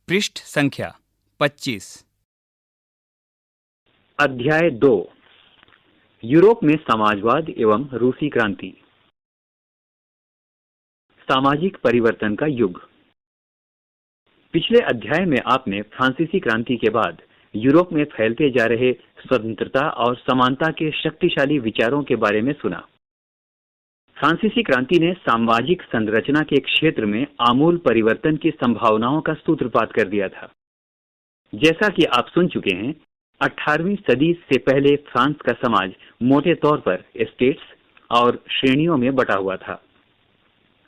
पृष्ठ संख्या 25। अध्याय 2। यूरोप में समाजवाद एवं रूसी क्रांति। सामाजिक परिवर्तन का युग। पिछले अध्याय में आपने फ्रांसीसी क्रांति के बाद यूरोप में फैलते जा रहे स्वतंत्रता और समानता के शक्तिशाली विचारों के बारे में सुना। फ्रांसीसी क्रांति ने सामाजिक संरचना के क्षेत्र में आमूल परिवर्तन की संभावनाओं का सूत्रपात कर दिया था। जैसा कि आप सुन चुके हैं, 18वीं सदी से पहले फ्रांस का समाज मोटे तौर पर स्टेट्स और श्रेणियों में बटा हुआ था।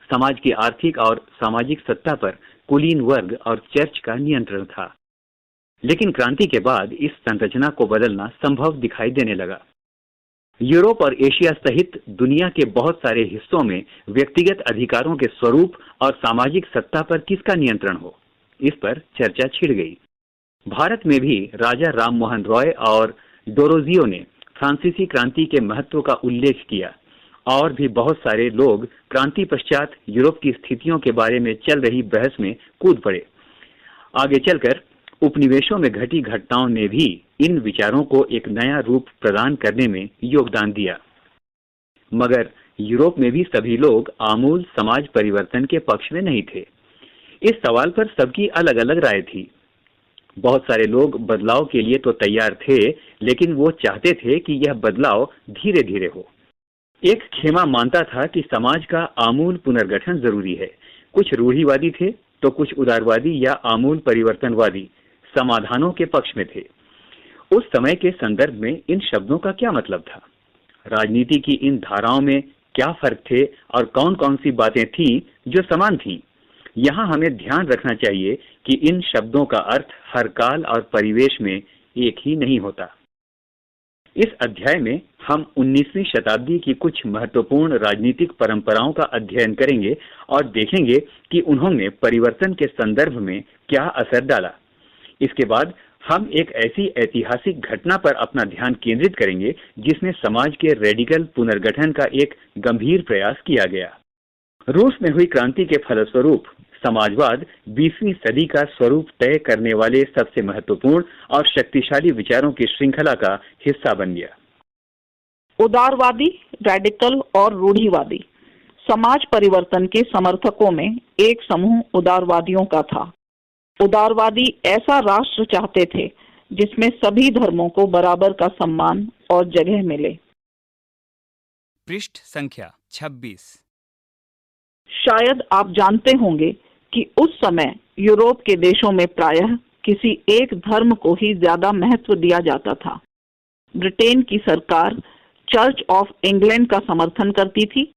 समाज की आर्थिक और सामाजिक सत्ता पर कुलीन वर्ग और चर्च का नियंत्रण था। लेकिन क्रांति के बाद इस संरचना को बदलना संभव दिखाई देने लगा। यूरोप और एशिया सहित दुनिया के बहुत सारे हिस्सों में व्यक्तिगत अधिकारों के स्वरूप और सामाजिक सत्ता पर किसका नियंत्रण हो, इस पर चर्चा छिड़ गई। भारत में भी राजा राम मोहन रॉय और डोरोजियो ने फ्रांसीसी क्रांति के महत्व का उल्लेख किया और भी बहुत सारे लोग क्रांति पश्चात यूरोप की स्थितियों के बारे में चल रही बहस में कूद पड़े। आगे चलकर उपनिवेशों में घटी घटनाओं ने भी इन विचारों को एक नया रूप प्रदान करने में योगदान दिया। मगर यूरोप में भी सभी लोग आमूल समाज परिवर्तन के पक्ष में नहीं थे। इस सवाल पर सबकी अलग अलग राय थी। बहुत सारे लोग बदलाव के लिए तो तैयार थे, लेकिन वो चाहते थे कि यह बदलाव धीरे धीरे हो। एक खेमा मानता था कि समाज का आमूल पुनर्गठन जरूरी है। कुछ रूढ़िवादी थे तो कुछ उदारवादी या आमूल परिवर्तनवादी समाधानों के पक्ष में थे। उस समय के संदर्भ में इन शब्दों का क्या मतलब था? राजनीति की इन धाराओं में क्या फर्क थे और कौन कौन सी बातें थीं जो समान थीं? यहाँ हमें ध्यान रखना चाहिए कि इन शब्दों का अर्थ हर काल और परिवेश में एक ही नहीं होता। इस अध्याय में हम 19वीं शताब्दी की कुछ महत्वपूर्ण राजनीतिक परंपराओं का अध्ययन करेंगे और देखेंगे कि उन्होंने परिवर्तन के संदर्भ में क्या असर डाला। इसके बाद हम एक ऐसी ऐतिहासिक घटना पर अपना ध्यान केंद्रित करेंगे जिसमें समाज के रेडिकल पुनर्गठन का एक गंभीर प्रयास किया गया। रूस में हुई क्रांति के फलस्वरूप समाजवाद 20वीं सदी का स्वरूप तय करने वाले सबसे महत्वपूर्ण और शक्तिशाली विचारों की श्रृंखला का हिस्सा बन गया। उदारवादी, रेडिकल और रूढ़िवादी। समाज परिवर्तन के समर्थकों में एक समूह उदारवादियों का था। उदारवादी ऐसा राष्ट्र चाहते थे जिसमें सभी धर्मों को बराबर का सम्मान और जगह मिले। पृष्ठ संख्या 26। शायद आप जानते होंगे कि उस समय यूरोप के देशों में प्रायः किसी एक धर्म को ही ज्यादा महत्व दिया जाता था। ब्रिटेन की सरकार चर्च ऑफ इंग्लैंड का समर्थन करती थी।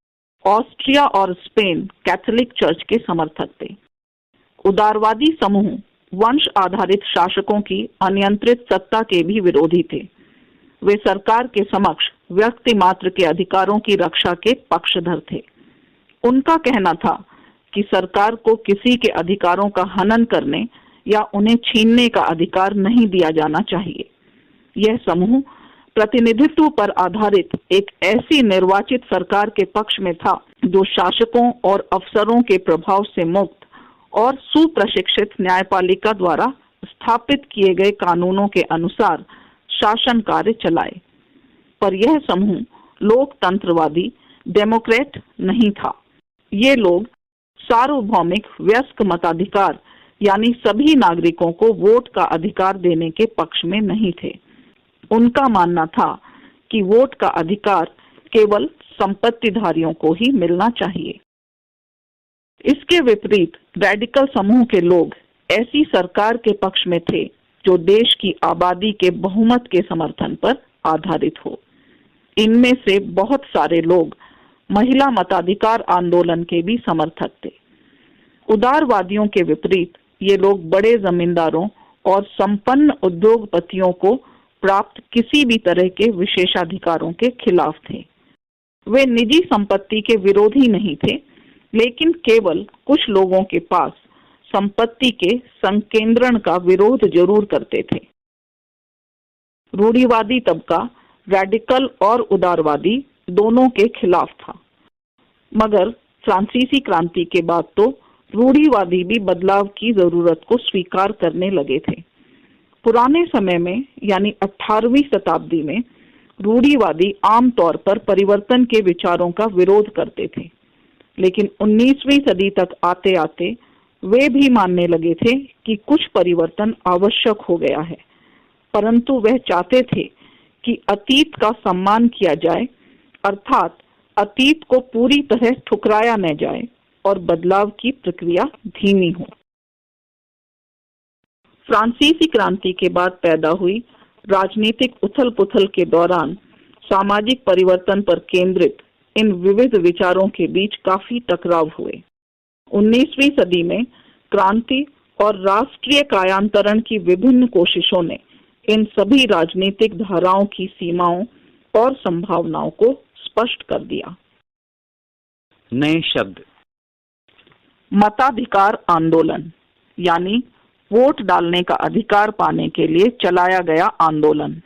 ऑस्ट्रिया और स्पेन कैथोलिक चर्च के समर्थक थे। उदारवादी समूह वंश आधारित शासकों की अनियंत्रित सत्ता के भी विरोधी थे। वे सरकार के समक्ष व्यक्ति मात्र के अधिकारों की रक्षा के पक्षधर थे। उनका कहना था कि सरकार को किसी के अधिकारों का हनन करने या उन्हें छीनने का अधिकार नहीं दिया जाना चाहिए। यह समूह प्रतिनिधित्व पर आधारित एक ऐसी निर्वाचित सरकार के पक्ष में था जो शासकों और अफसरों के प्रभाव से मुक्त और सुप्रशिक्षित न्यायपालिका द्वारा स्थापित किए गए कानूनों के अनुसार शासन कार्य चलाए। पर यह समूह लोकतंत्रवादी डेमोक्रेट नहीं था। ये लोग सार्वभौमिक वयस्क मताधिकार यानी सभी नागरिकों को वोट का अधिकार देने के पक्ष में नहीं थे। उनका मानना था कि वोट का अधिकार केवल संपत्तिधारियों को ही मिलना चाहिए। इसके विपरीत रेडिकल समूह के लोग ऐसी सरकार के पक्ष में थे जो देश की आबादी के बहुमत के समर्थन पर आधारित हो। इनमें से बहुत सारे लोग महिला मताधिकार आंदोलन के भी समर्थक थे। उदारवादियों के विपरीत ये लोग बड़े जमींदारों और संपन्न उद्योगपतियों को प्राप्त किसी भी तरह के विशेषाधिकारों के खिलाफ थे। वे निजी संपत्ति के विरोधी नहीं थे, लेकिन केवल कुछ लोगों के पास संपत्ति के संकेंद्रण का विरोध जरूर करते थे। रूढ़िवादी तबका रेडिकल और उदारवादी दोनों के खिलाफ था। मगर फ्रांसीसी क्रांति के बाद तो रूढ़िवादी भी बदलाव की जरूरत को स्वीकार करने लगे थे। पुराने समय में यानी 18वीं शताब्दी में रूढ़िवादी आमतौर पर परिवर्तन के विचारों का विरोध करते थे, लेकिन 19वीं सदी तक आते आते वे भी मानने लगे थे कि कुछ परिवर्तन आवश्यक हो गया है, परंतु वह चाहते थे कि अतीत का सम्मान किया जाए, अर्थात अतीत को पूरी तरह ठुकराया न जाए और बदलाव की प्रक्रिया धीमी हो। फ्रांसीसी क्रांति के बाद पैदा हुई राजनीतिक उथल-पुथल के दौरान सामाजिक परिवर्तन पर केंद्रित इन विविध विचारों के बीच काफी टकराव हुए। 19वीं सदी में क्रांति और राष्ट्रीय कायांतरण की विभिन्न कोशिशों ने इन सभी राजनीतिक धाराओं की सीमाओं और संभावनाओं को स्पष्ट कर दिया। नए शब्द। मताधिकार आंदोलन यानी वोट डालने का अधिकार पाने के लिए चलाया गया आंदोलन।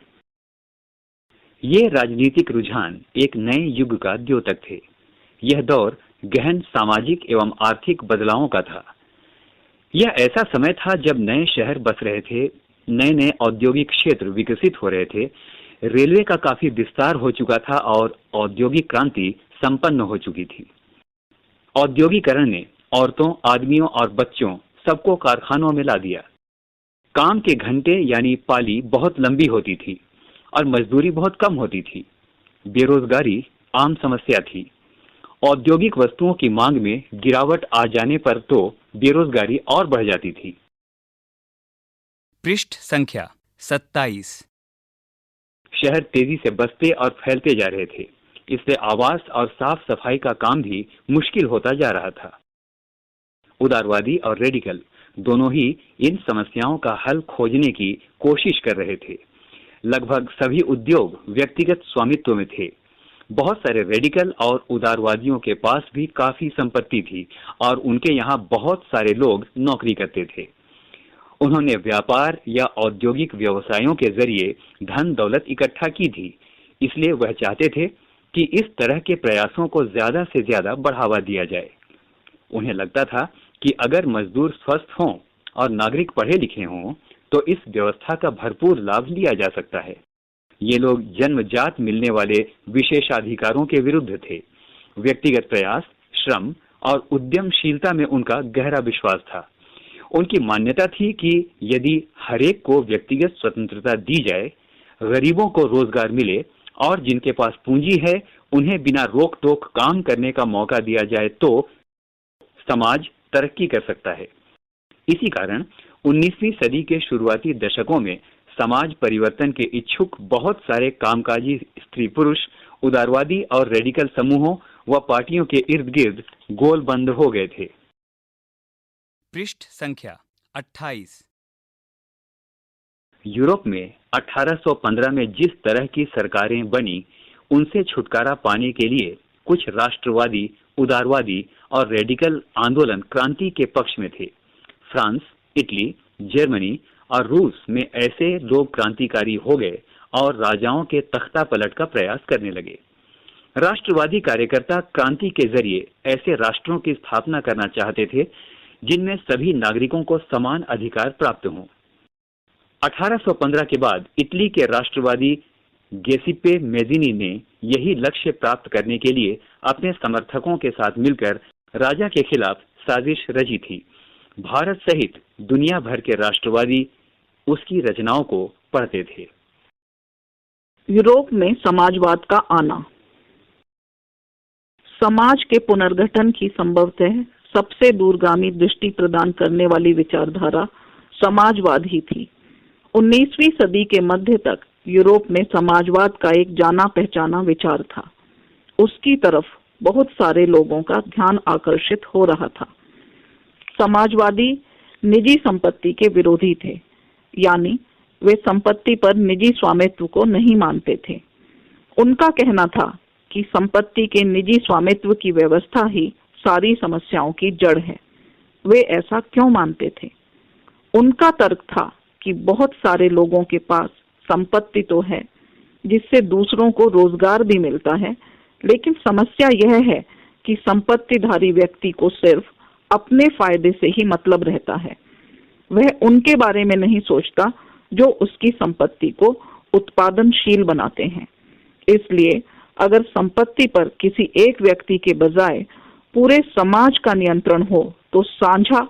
ये राजनीतिक रुझान एक नए युग का द्योतक थे। यह दौर गहन सामाजिक एवं आर्थिक बदलावों का था। यह ऐसा समय था जब नए शहर बस रहे थे, नए नए औद्योगिक क्षेत्र विकसित हो रहे थे, रेलवे का काफी विस्तार हो चुका था और औद्योगिक क्रांति संपन्न हो चुकी थी। औद्योगिकरण ने औरतों, आदमियों और बच्चों सबको कारखानों में ला दिया। काम के घंटे यानी पाली बहुत लंबी होती थी और मजदूरी बहुत कम होती थी। बेरोजगारी आम समस्या थी। औद्योगिक वस्तुओं की मांग में गिरावट आ जाने पर तो बेरोजगारी और बढ़ जाती थी। पृष्ठ संख्या 27। शहर तेजी से बसते और फैलते जा रहे थे, इससे आवास और साफ सफाई का काम भी मुश्किल होता जा रहा था। उदारवादी और रेडिकल दोनों ही इन समस्याओं का हल खोजने की कोशिश कर रहे थे। लगभग सभी उद्योग व्यक्तिगत स्वामित्व में थे। बहुत सारे रेडिकल और उदारवादियों के पास भी काफी संपत्ति थी और उनके यहाँ बहुत सारे लोग नौकरी करते थे। उन्होंने व्यापार या औद्योगिक व्यवसायों के जरिए धन दौलत इकट्ठा की थी, इसलिए वह चाहते थे कि इस तरह के प्रयासों को ज्यादा से ज्यादा बढ़ावा दिया जाए। उन्हें लगता था कि अगर मजदूर स्वस्थ हों और नागरिक पढ़े लिखे हों तो इस व्यवस्था का भरपूर लाभ लिया जा सकता है। ये लोग जन्मजात मिलने वाले विशेषाधिकारों के विरुद्ध थे। व्यक्तिगत प्रयास, श्रम और उद्यमशीलता में उनका गहरा विश्वास था। उनकी मान्यता थी कि यदि हरेक को व्यक्तिगत स्वतंत्रता दी जाए, गरीबों को रोजगार मिले और जिनके पास पूंजी है उन्हें बिना रोक टोक काम करने का मौका दिया जाए तो समाज तरक्की कर सकता है। इसी कारण 19वीं सदी के शुरुआती दशकों में समाज परिवर्तन के इच्छुक बहुत सारे कामकाजी स्त्री पुरुष उदारवादी और रेडिकल समूहों व पार्टियों के इर्द गिर्द गोल बंद हो गए थे। पृष्ठ संख्या 28। यूरोप में 1815 में जिस तरह की सरकारें बनी, उनसे छुटकारा पाने के लिए कुछ राष्ट्रवादी, उदारवादी और रेडिकल आंदोलन क्रांति के पक्ष में थे। फ्रांस, इटली, जर्मनी और रूस में ऐसे लोग क्रांतिकारी हो गए और राजाओं के तख्ता पलट का प्रयास करने लगे। राष्ट्रवादी कार्यकर्ता क्रांति के जरिए ऐसे राष्ट्रों की स्थापना करना चाहते थे जिनमें सभी नागरिकों को समान अधिकार प्राप्त हों। 1815 के बाद इटली के राष्ट्रवादी गेसिप्पे मेज़िनी ने यही लक्ष्य प्राप्त करने के लिए अपने समर्थकों के साथ मिलकर राजा के खिलाफ साजिश रची थी। भारत सहित दुनिया भर के राष्ट्रवादी उसकी रचनाओं को पढ़ते थे। यूरोप में समाजवाद का आना। समाज के पुनर्गठन की संभवतः सबसे दूरगामी दृष्टि प्रदान करने वाली विचारधारा समाजवाद ही थी। 19वीं सदी के मध्य तक यूरोप में समाजवाद का एक जाना पहचाना विचार था। उसकी तरफ बहुत सारे लोगों का ध्यान आकर्षित हो रहा था। समाजवादी निजी संपत्ति के विरोधी थे, यानी वे संपत्ति पर निजी स्वामित्व को नहीं मानते थे। उनका कहना था कि संपत्ति के निजी स्वामित्व की व्यवस्था ही सारी समस्याओं की जड़ है। वे ऐसा क्यों मानते थे? उनका तर्क था कि बहुत सारे लोगों के पास संपत्ति तो है जिससे दूसरों को रोजगार भी मिलता है, लेकिन समस्या यह है कि संपत्तिधारी व्यक्ति को सिर्फ अपने फायदे से ही मतलब रहता है। वह उनके बारे में नहीं सोचता जो उसकी संपत्ति को उत्पादनशील बनाते हैं। इसलिए अगर संपत्ति पर किसी एक व्यक्ति के बजाय पूरे समाज का नियंत्रण हो तो साझा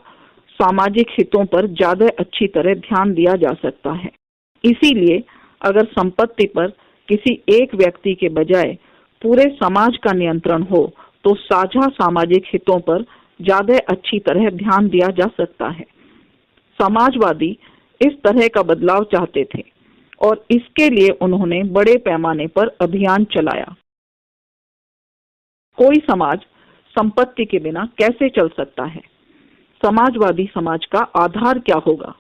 सामाजिक हितों पर ज्यादा अच्छी तरह ध्यान दिया जा सकता है। इसीलिए अगर संपत्ति पर किसी एक व्यक्ति के बजाय पूरे समाज का नियंत्रण हो तो साझा सामाजिक हितों पर ज्यादा अच्छी तरह ध्यान दिया जा सकता है। समाजवादी इस तरह का बदलाव चाहते थे और इसके लिए उन्होंने बड़े पैमाने पर अभियान चलाया। कोई समाज संपत्ति के बिना कैसे चल सकता है? समाजवादी समाज का आधार क्या होगा?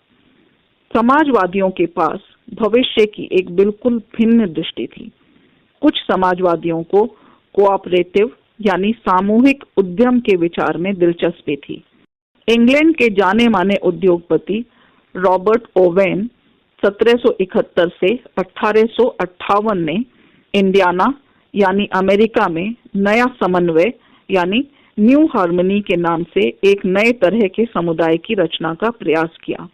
समाजवादियों के पास भविष्य की एक बिल्कुल भिन्न दृष्टि थी। कुछ समाजवादियों को कोऑपरेटिव यानी सामूहिक उद्यम के विचार में दिलचस्पी थी। इंग्लैंड के जाने माने उद्योगपति रॉबर्ट ओवेन 1771 से 1858 ने इंडियाना यानी अमेरिका में नया समन्वय यानी न्यू हार्मनी के नाम से एक नए तरह के समुदाय की रचना का प्रयास किया।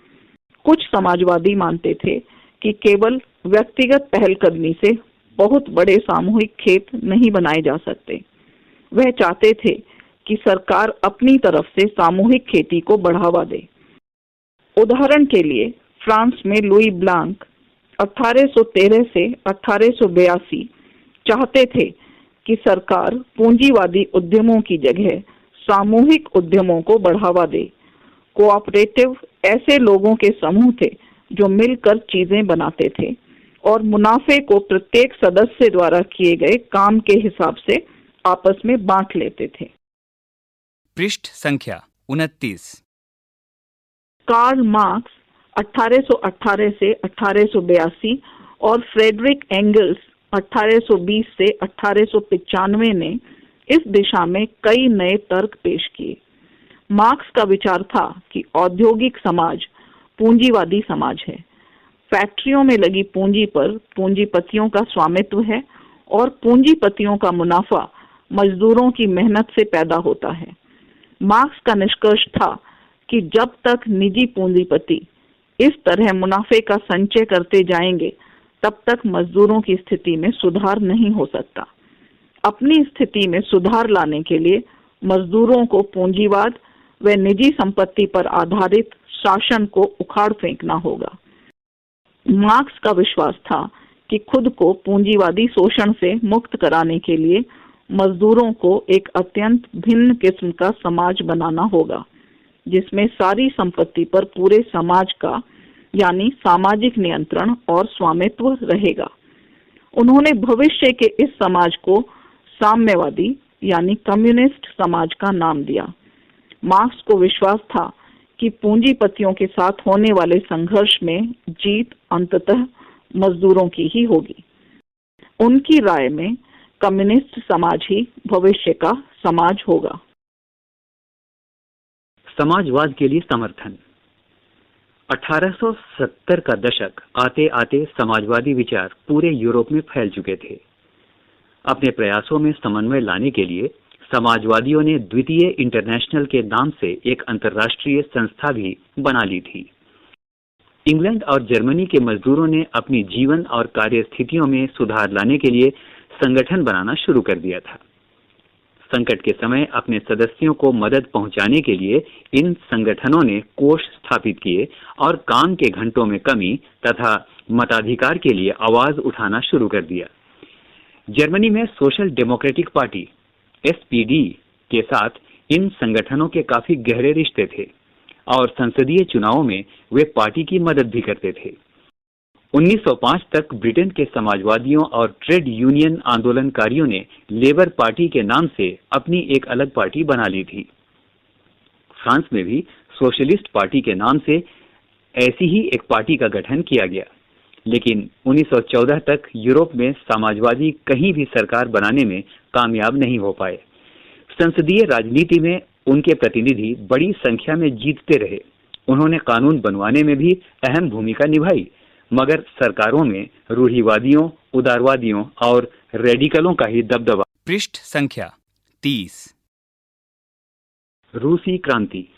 कुछ समाजवादी मानते थे कि केवल व्यक्तिगत पहलकदमी से बहुत बड़े सामूहिक खेत नहीं बनाए जा सकते। वह चाहते थे कि सरकार अपनी तरफ से सामूहिक खेती को बढ़ावा दे। उदाहरण के लिए फ्रांस में लुई ब्लांक 1813 से 1882 चाहते थे कि सरकार पूंजीवादी उद्यमों की जगह सामूहिक उद्यमों को बढ़ावा दे। कोऑपरेटिव ऐसे लोगों के समूह थे जो मिलकर चीजें बनाते थे और मुनाफे को प्रत्येक सदस्य द्वारा किए गए काम के हिसाब से आपस में बांट लेते थे। पृष्ठ संख्या 29। कार्ल मार्क्स 1818 से 1882 और फ्रेडरिक एंगल्स 1820 से 1895 ने इस दिशा में कई नए तर्क पेश किए। मार्क्स का विचार था कि औद्योगिक समाज पूंजीवादी समाज है। फैक्ट्रियों में लगी पूंजी पर पूंजीपतियों का स्वामित्व है और पूंजीपतियों का मुनाफा मजदूरों की मेहनत से पैदा होता है। मार्क्स का निष्कर्ष था कि जब तक निजी पूंजीपति इस तरह मुनाफे का संचय करते जाएंगे तब तक मजदूरों की स्थिति में सुधार नहीं हो सकता। अपनी स्थिति में सुधार लाने के लिए मजदूरों को पूंजीवाद व निजी संपत्ति पर आधारित शासन को उखाड़ फेंकना होगा। मार्क्स का विश्वास था कि खुद को पूंजीवादी शोषण से मुक्त कराने के लिए मजदूरों को एक अत्यंत भिन्न किस्म का समाज बनाना होगा जिसमें सारी संपत्ति पर पूरे समाज का यानी सामाजिक नियंत्रण और स्वामित्व रहेगा। उन्होंने भविष्य के इस समाज को साम्यवादी यानी कम्युनिस्ट समाज का नाम दिया। मार्क्स को विश्वास था कि पूंजीपतियों के साथ होने वाले संघर्ष में जीत अंततः मजदूरों की ही होगी। उनकी राय में कम्युनिस्ट समाज ही भविष्य का समाज होगा। समाजवाद के लिए समर्थन। 1870 का दशक आते आते समाजवादी विचार पूरे यूरोप में फैल चुके थे। अपने प्रयासों में समन्वय लाने के लिए समाजवादियों ने द्वितीय इंटरनेशनल के नाम से एक अंतर्राष्ट्रीय संस्था भी बना ली थी। इंग्लैंड और जर्मनी के मजदूरों ने अपनी जीवन और कार्य स्थितियों में सुधार लाने के लिए संगठन बनाना शुरू कर दिया था। संकट के समय अपने सदस्यों को मदद पहुंचाने के लिए इन संगठनों ने कोष स्थापित किए और काम के घंटों में कमी तथा मताधिकार के लिए आवाज उठाना शुरू कर दिया। जर्मनी में सोशल डेमोक्रेटिक पार्टी SPD के साथ इन संगठनों के काफी गहरे रिश्ते थे और संसदीय चुनावों में वे पार्टी की मदद भी करते थे। 1905 तक ब्रिटेन के समाजवादियों और ट्रेड यूनियन आंदोलनकारियों ने लेबर पार्टी के नाम से अपनी एक अलग पार्टी बना ली थी। फ्रांस में भी सोशलिस्ट पार्टी के नाम से ऐसी ही एक पार्टी का गठन किया गया, लेकिन 1914 तक यूरोप में समाजवादी कहीं भी सरकार बनाने में कामयाब नहीं हो पाए। संसदीय राजनीति में उनके प्रतिनिधि बड़ी संख्या में जीतते रहे। उन्होंने कानून बनवाने में भी अहम भूमिका निभाई, मगर सरकारों में रूढ़िवादियों, उदारवादियों और रेडिकलों का ही दबदबा। पृष्ठ संख्या 30। रूसी क्रांति।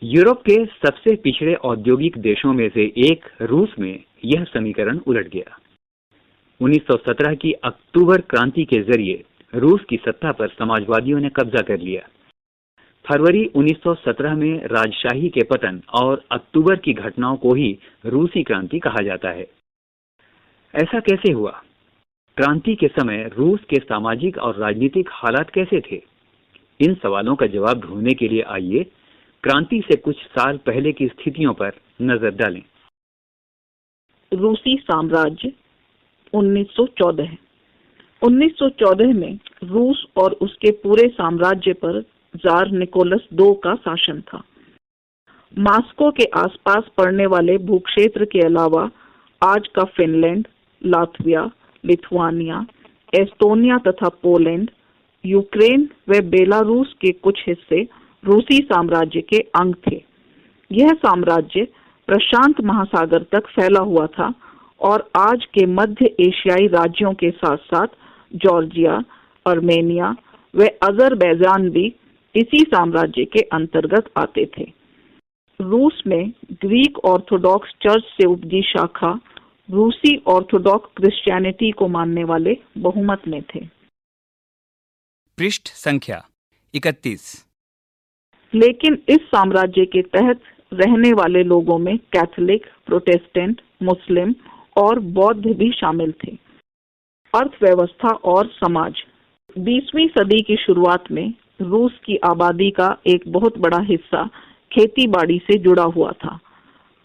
यूरोप के सबसे पिछड़े औद्योगिक देशों में से एक रूस में यह समीकरण उलट गया। 1917 की अक्टूबर क्रांति के जरिए रूस की सत्ता पर समाजवादियों ने कब्जा कर लिया। फरवरी 1917 में राजशाही के पतन और अक्टूबर की घटनाओं को ही रूसी क्रांति कहा जाता है। ऐसा कैसे हुआ? क्रांति के समय रूस के सामाजिक और राजनीतिक हालात कैसे थे? इन सवालों का जवाब ढूंढने के लिए आइए क्रांति से कुछ साल पहले की स्थितियों पर नजर डालें। रूसी साम्राज्य 1914 में रूस और उसके पूरे साम्राज्य पर जार निकोलस II का शासन था। मास्को के आसपास पड़ने वाले भूक्षेत्र के अलावा आज का फिनलैंड, लातविया, लिथुआनिया, एस्टोनिया तथा पोलैंड, यूक्रेन व बेलारूस के कुछ हिस्से रूसी साम्राज्य के अंग थे। यह साम्राज्य प्रशांत महासागर तक फैला हुआ था और आज के मध्य एशियाई राज्यों के साथ साथ जॉर्जिया, अर्मेनिया व अजरबैजान भी इसी साम्राज्य के अंतर्गत आते थे। रूस में ग्रीक ऑर्थोडॉक्स चर्च से उपजी शाखा रूसी ऑर्थोडॉक्स क्रिश्चियनिटी को मानने वाले बहुमत में थे। पृष्ठ संख्या 31। लेकिन इस साम्राज्य के तहत रहने वाले लोगों में कैथोलिक, प्रोटेस्टेंट, मुस्लिम और बौद्ध भी शामिल थे। अर्थव्यवस्था और समाज। 20वीं सदी की शुरुआत में रूस की आबादी का एक बहुत बड़ा हिस्सा खेती-बाड़ी से जुड़ा हुआ था।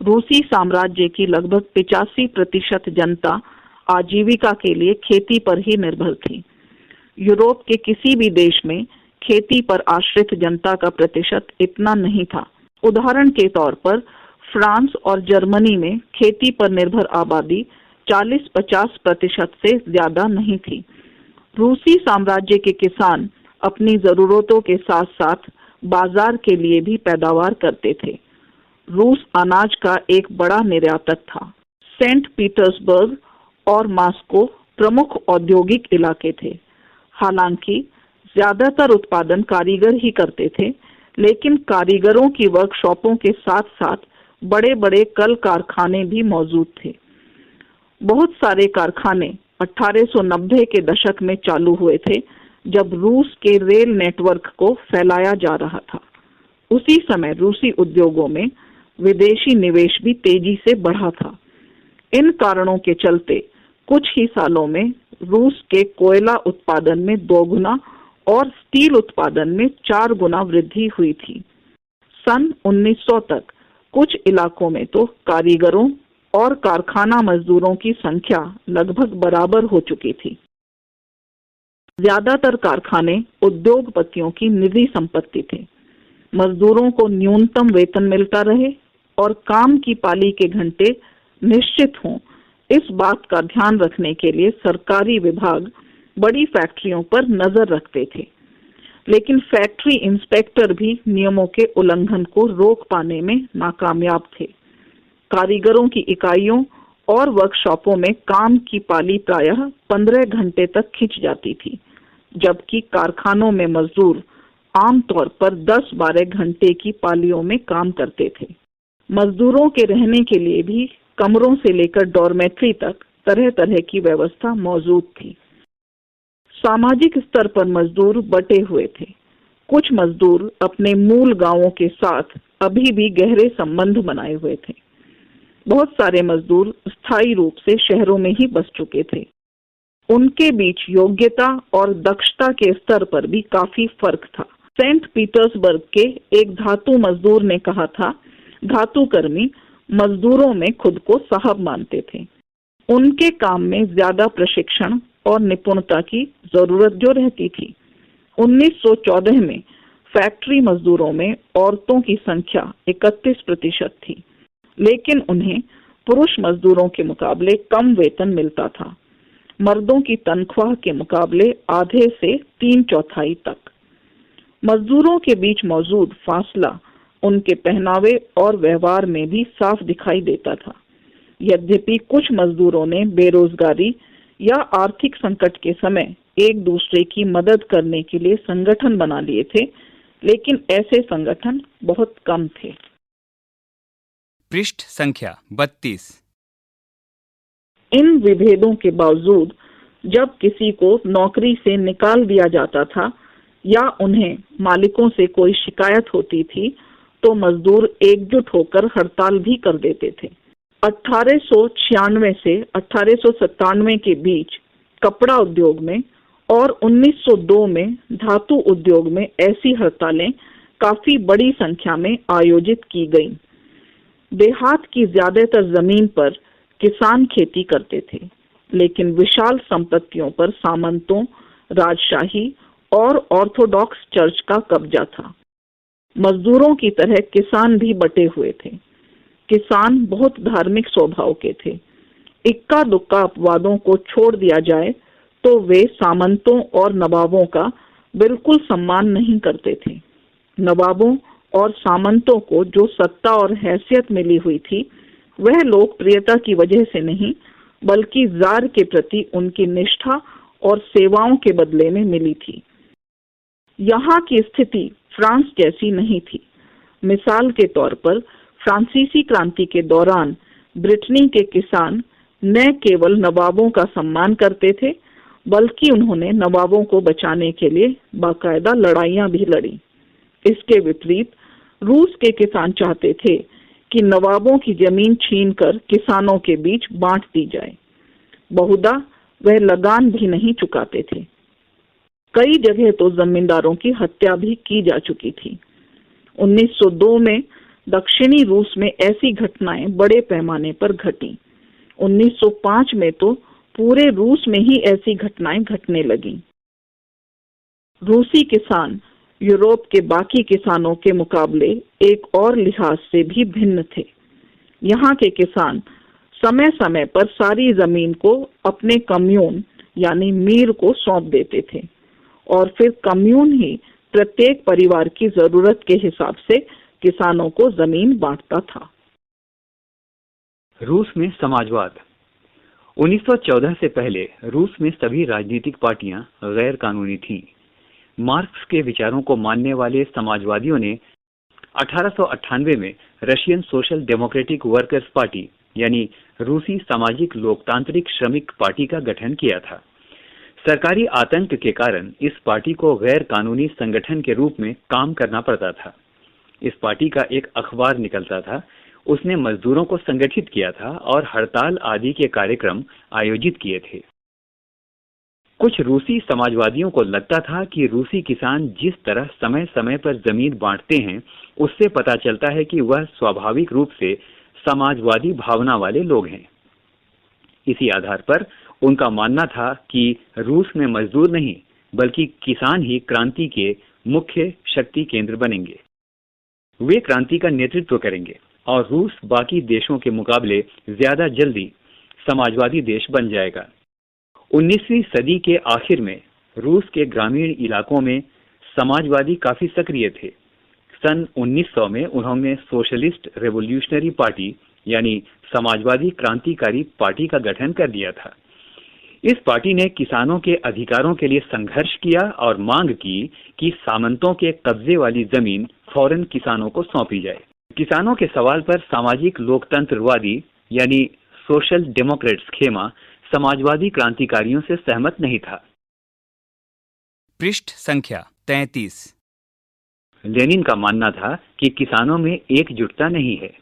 रूसी साम्राज्य की लगभग 85% जनता आजीविका के लिए खेती पर ही निर्भर थी। यूरोप के किसी भी देश में खेती पर आश्रित जनता का प्रतिशत इतना नहीं था। उदाहरण के तौर पर फ्रांस और जर्मनी में खेती पर निर्भर आबादी 40-50% से ज्यादा नहीं थी। रूसी साम्राज्य के किसान अपनी जरूरतों के साथ साथ बाजार के लिए भी पैदावार करते थे। रूस अनाज का एक बड़ा निर्यातक था। सेंट पीटर्सबर्ग और मॉस्को प्रमुख औद्योगिक इलाके थे। हालांकि ज्यादातर उत्पादन कारीगर ही करते थे, लेकिन कारीगरों की वर्कशॉपों के साथ साथ बड़े बड़े कल कारखाने भी मौजूद थे। बहुत सारे कारखाने 1890 के दशक में चालू हुए थे, जब रूस के रेल नेटवर्क को फैलाया जा रहा था। उसी समय रूसी उद्योगों में विदेशी निवेश भी तेजी से बढ़ा था। इन कारणों के चलते कुछ ही सालों में रूस के कोयला उत्पादन में 2 गुना और स्टील उत्पादन में 4 गुना वृद्धि हुई थी। सन 1900 तक कुछ इलाकों में तो कारीगरों और कारखाना मजदूरों की संख्या लगभग बराबर हो चुकी थी। ज्यादातर कारखाने उद्योगपतियों की निजी संपत्ति थे। मजदूरों को न्यूनतम वेतन मिलता रहे और काम की पाली के घंटे निश्चित हों, इस बात का ध्यान रखने के लिए सरकारी विभाग बड़ी फैक्ट्रियों पर नजर रखते थे। लेकिन फैक्ट्री इंस्पेक्टर भी नियमों के उल्लंघन को रोक पाने में नाकामयाब थे। कारीगरों की इकाइयों और वर्कशॉपों में काम की पाली प्रायः 15 घंटे तक खिंच जाती थी, जबकि कारखानों में मजदूर आमतौर पर 10-12 घंटे की पालियों में काम करते थे। मजदूरों के रहने के लिए भी कमरों से लेकर डॉर्मेट्री तक तरह तरह की व्यवस्था मौजूद थी। सामाजिक स्तर पर मजदूर बटे हुए थे। कुछ मजदूर अपने मूल गांवों के साथ अभी भी गहरे संबंध बनाए हुए थे। बहुत सारे मजदूर स्थायी रूप से शहरों में ही बस चुके थे। उनके बीच योग्यता और दक्षता के स्तर पर भी काफी फर्क था। सेंट पीटर्सबर्ग के एक धातु मजदूर ने कहा था, धातुकर्मी मजदूरों में खुद को साहब मानते थे। उनके काम में ज्यादा प्रशिक्षण और निपुणता की जरूरत जो रहती थी। 1914 में फैक्ट्री मजदूरों में औरतों की संख्या 31% थी, लेकिन उन्हें पुरुष मजदूरों के मुकाबले कम वेतन मिलता था। मर्दों की तनख्वाह के मुकाबले आधे से 3/4 तक। मजदूरों के बीच मौजूद फासला उनके पहनावे और व्यवहार में भी साफ दिखाई देता था। यद्यपि कुछ मजदूरों ने बेरोजगारी या आर्थिक संकट के समय एक दूसरे की मदद करने के लिए संगठन बना लिए थे, लेकिन ऐसे संगठन बहुत कम थे। पृष्ठ संख्या 32। इन विभेदों के बावजूद जब किसी को नौकरी से निकाल दिया जाता था या उन्हें मालिकों से कोई शिकायत होती थी तो मजदूर एकजुट होकर हड़ताल भी कर देते थे। 1896 से 1897 के बीच कपड़ा उद्योग में और 1902 में धातु उद्योग में ऐसी हड़तालें काफी बड़ी संख्या में आयोजित की गईं। देहात की ज्यादातर जमीन पर किसान खेती करते थे, लेकिन विशाल संपत्तियों पर सामंतों, राजशाही और ऑर्थोडॉक्स चर्च का कब्जा था। मजदूरों की तरह किसान भी बटे हुए थे। किसान बहुत धार्मिक स्वभाव के थे। इक्का दुक्का अपवादों को छोड़ दिया जाए तो वे सामंतों और नवाबों का बिल्कुल सम्मान नहीं करते थे। नवाबों और सामंतों को जो सत्ता और हैसियत मिली हुई थी वह लोकप्रियता की वजह से नहीं, बल्कि जार के प्रति उनकी निष्ठा और सेवाओं के बदले में मिली थी। यहाँ की स्थिति फ्रांस जैसी नहीं थी। मिसाल के तौर पर फ्रांसीसी क्रांति के दौरान ब्रिटेनी के किसान न केवल नवाबों का सम्मान करते थे, बल्कि उन्होंने नवाबों को बचाने के लिए बाकायदा लड़ाइयां भी लड़ी। इसके विपरीत रूस के किसान चाहते थे कि नवाबों की जमीन छीनकर किसानों के बीच बांट दी जाए। बहुधा वह लगान भी नहीं चुकाते थे। कई जगह तो जमींदारों की हत्या भी की जा चुकी थी। 1902 में दक्षिणी रूस में ऐसी घटनाएं बड़े पैमाने पर घटी। 1905 में तो पूरे रूस में ही ऐसी घटनाएं घटने लगीं। रूसी किसान यूरोप के बाकी किसानों के मुकाबले एक और लिहाज से भी भिन्न थे। यहाँ के किसान समय समय पर सारी जमीन को अपने कम्यून यानी मीर को सौंप देते थे और फिर कम्यून ही प्रत्येक परिवार की जरूरत के हिसाब से किसानों को जमीन बांटता था। रूस में समाजवाद। 1914 से पहले रूस में सभी राजनीतिक पार्टियां गैर कानूनी थीं। मार्क्स के विचारों को मानने वाले समाजवादियों ने 1898 में Russian social democratic workers party यानी रूसी सामाजिक लोकतांत्रिक श्रमिक पार्टी का गठन किया था। सरकारी आतंक के कारण इस पार्टी को गैर कानूनी संगठन के रूप में काम करना पड़ता था। इस पार्टी का एक अखबार निकलता था। उसने मजदूरों को संगठित किया था और हड़ताल आदि के कार्यक्रम आयोजित किए थे। कुछ रूसी समाजवादियों को लगता था कि रूसी किसान जिस तरह समय समय पर जमीन बांटते हैं, उससे पता चलता है कि वह स्वाभाविक रूप से समाजवादी भावना वाले लोग हैं। इसी आधार पर उनका मानना था कि रूस में मजदूर नहीं, बल्कि किसान ही क्रांति के मुख्य शक्ति केंद्र बनेंगे। वे क्रांति का नेतृत्व करेंगे और रूस बाकी देशों के मुकाबले ज्यादा जल्दी समाजवादी देश बन जाएगा। 19वीं सदी के आखिर में रूस के ग्रामीण इलाकों में समाजवादी काफी सक्रिय थे। सन 1900 में उन्होंने सोशलिस्ट रेवोल्यूशनरी पार्टी यानी समाजवादी क्रांतिकारी पार्टी का गठन कर दिया था। इस पार्टी ने किसानों के अधिकारों के लिए संघर्ष किया और मांग की कि सामंतों के कब्जे वाली जमीन फौरन किसानों को सौंपी जाए। किसानों के सवाल पर सामाजिक लोकतंत्रवादी यानी सोशल डेमोक्रेट्स खेमा समाजवादी क्रांतिकारियों से सहमत नहीं था। पृष्ठ संख्या 33। लेनिन का मानना था कि किसानों में एकजुटता नहीं है,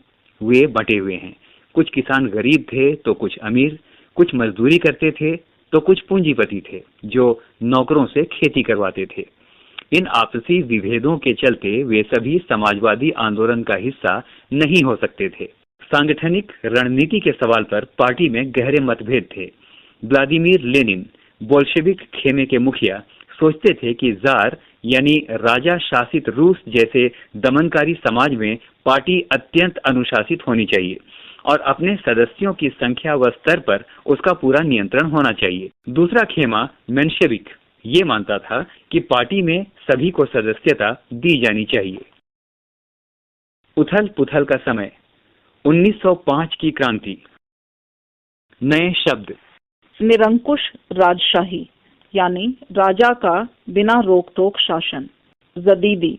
वे बटे हुए हैं। कुछ किसान गरीब थे तो कुछ अमीर, कुछ मजदूरी करते थे तो कुछ पूंजीपति थे जो नौकरों से खेती करवाते थे। इन आपसी विभेदों के चलते वे सभी समाजवादी आंदोलन का हिस्सा नहीं हो सकते थे। सांगठनिक रणनीति के सवाल पर पार्टी में गहरे मतभेद थे। व्लादिमीर लेनिन, बोल्शेविक खेमे के मुखिया, सोचते थे कि जार यानी राजा शासित रूस जैसे दमनकारी समाज में पार्टी अत्यंत अनुशासित होनी चाहिए और अपने सदस्यों की संख्या व स्तर पर उसका पूरा नियंत्रण होना चाहिए। दूसरा खेमा मेंशेविक ये मानता था कि पार्टी में सभी को सदस्यता दी जानी चाहिए। उथल पुथल का समय। 1905 की क्रांति। नए शब्द। निरंकुश राजशाही यानी राजा का बिना रोक टोक शासन, जदीदी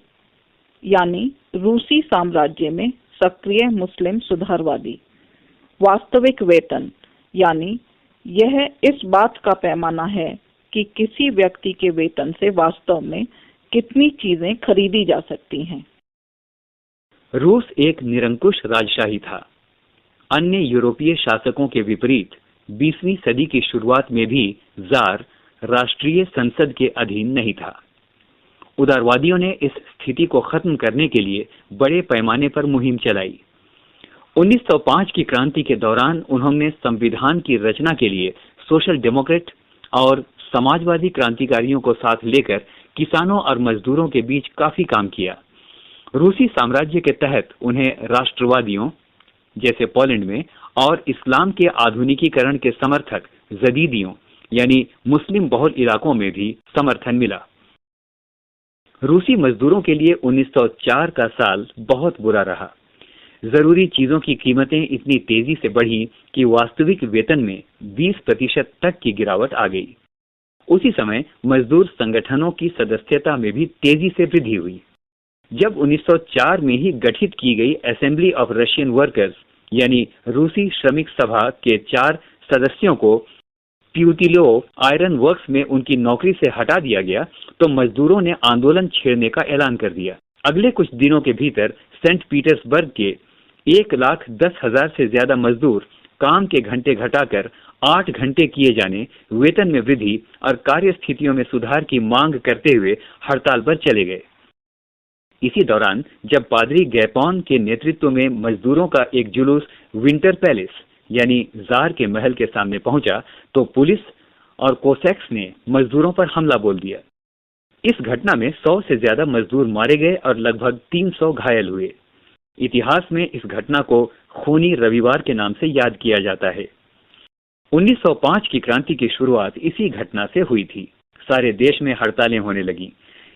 यानी रूसी साम्राज्य में सक्रिय मुस्लिम सुधारवादी, वास्तविक वेतन यानी यह इस बात का पैमाना है कि किसी व्यक्ति के वेतन से वास्तव में कितनी चीजें खरीदी जा सकती हैं। रूस एक निरंकुश राजशाही था। अन्य यूरोपीय शासकों के विपरीत 20वीं सदी की शुरुआत में भी जार राष्ट्रीय संसद के अधीन नहीं था। उदारवादियों ने इस स्थिति को खत्म करने के लिए बड़े पैमाने पर मुहिम चलाई। 1905 की क्रांति के दौरान उन्होंने संविधान की रचना के लिए सोशल डेमोक्रेट और समाजवादी क्रांतिकारियों को साथ लेकर किसानों और मजदूरों के बीच काफी काम किया। रूसी साम्राज्य के तहत उन्हें राष्ट्रवादियों जैसे पोलैंड में और इस्लाम के आधुनिकीकरण के समर्थक जदीदियों यानी मुस्लिम बहुल इलाकों में भी समर्थन मिला। रूसी मजदूरों के लिए 1904 का साल बहुत बुरा रहा। जरूरी चीजों की कीमतें इतनी तेजी से बढ़ी कि वास्तविक वेतन में 20% तक की गिरावट आ गई। उसी समय मजदूर संगठनों की सदस्यता में भी तेजी से वृद्धि हुई। जब 1904 में ही गठित की गई असेंबली ऑफ रशियन वर्कर्स यानी रूसी श्रमिक सभा के 4 सदस्यों को प्यूतिलोव आयरन वर्क्स में उनकी नौकरी से हटा दिया गया, तो मजदूरों ने आंदोलन छेड़ने का ऐलान कर दिया। अगले कुछ दिनों के भीतर सेंट पीटर्सबर्ग के 1,10,000 से ज्यादा मजदूर काम के घंटे घटाकर 8 घंटे किए जाने, वेतन में वृद्धि और कार्य स्थितियों में सुधार की मांग करते हुए हड़ताल पर चले गए। इसी दौरान जब पादरी गैपॉन के नेतृत्व में मजदूरों का एक जुलूस विंटर पैलेस यानी जार के महल के सामने पहुंचा, तो पुलिस और कोसैक्स ने मजदूरों पर हमला बोल दिया। इस घटना में 100 से ज्यादा मजदूर मारे गए और लगभग 300 घायल हुए। इतिहास में इस घटना को खूनी रविवार के नाम से याद किया जाता है। 1905 की क्रांति की शुरुआत इसी घटना से हुई थी। सारे देश में हड़तालें होने लगी।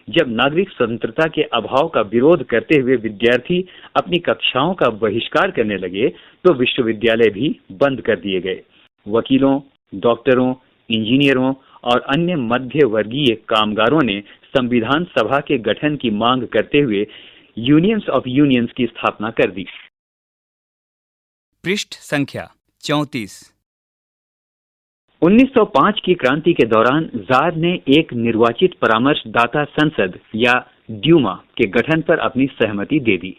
जब नागरिक स्वतंत्रता के अभाव का विरोध करते हुए विद्यार्थी अपनी कक्षाओं का बहिष्कार करने लगे, तो विश्वविद्यालय भी बंद कर दिए गए। वकीलों, डॉक्टरों, इंजीनियरों और अन्य मध्य वर्गीय कामगारों ने संविधान सभा के गठन की मांग करते हुए यूनियंस ऑफ यूनियंस की स्थापना कर दी। पृष्ठ संख्या 34। 1905 की क्रांति के दौरान जार ने एक निर्वाचित परामर्शदाता संसद या ड्यूमा के गठन पर अपनी सहमति दे दी।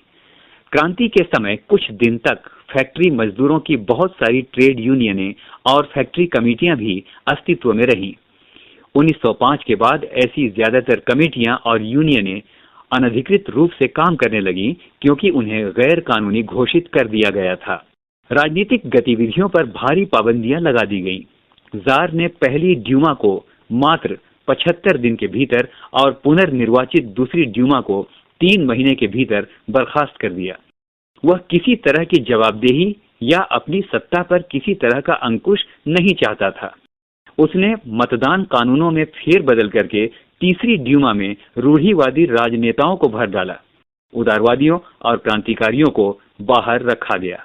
क्रांति के समय कुछ दिन तक फैक्ट्री मजदूरों की बहुत सारी ट्रेड यूनियनें और फैक्ट्री कमेटियां भी अस्तित्व में रहीं। 1905 के बाद ऐसी ज्यादातर कमेटियां और यूनियनें अनधिकृत रूप से काम करने लगी, क्योंकि उन्हें गैर कानूनी घोषित कर दिया गया था। राजनीतिक गतिविधियों पर भारी पाबंदियां लगा दी गईं। जार ने पहली ड्यूमा को मात्र 75 दिन के भीतर और पुनर्निर्वाचित दूसरी ड्यूमा को 3 महीने के भीतर बर्खास्त कर दिया। वह किसी तरह की जवाबदेही या अपनी सत्ता पर किसी तरह का अंकुश नहीं चाहता था। उसने मतदान कानूनों में फेरबदल करके तीसरी ड्यूमा में रूढ़िवादी राजनेताओं को भर डाला। उदारवादियों और क्रांतिकारियों को बाहर रखा गया।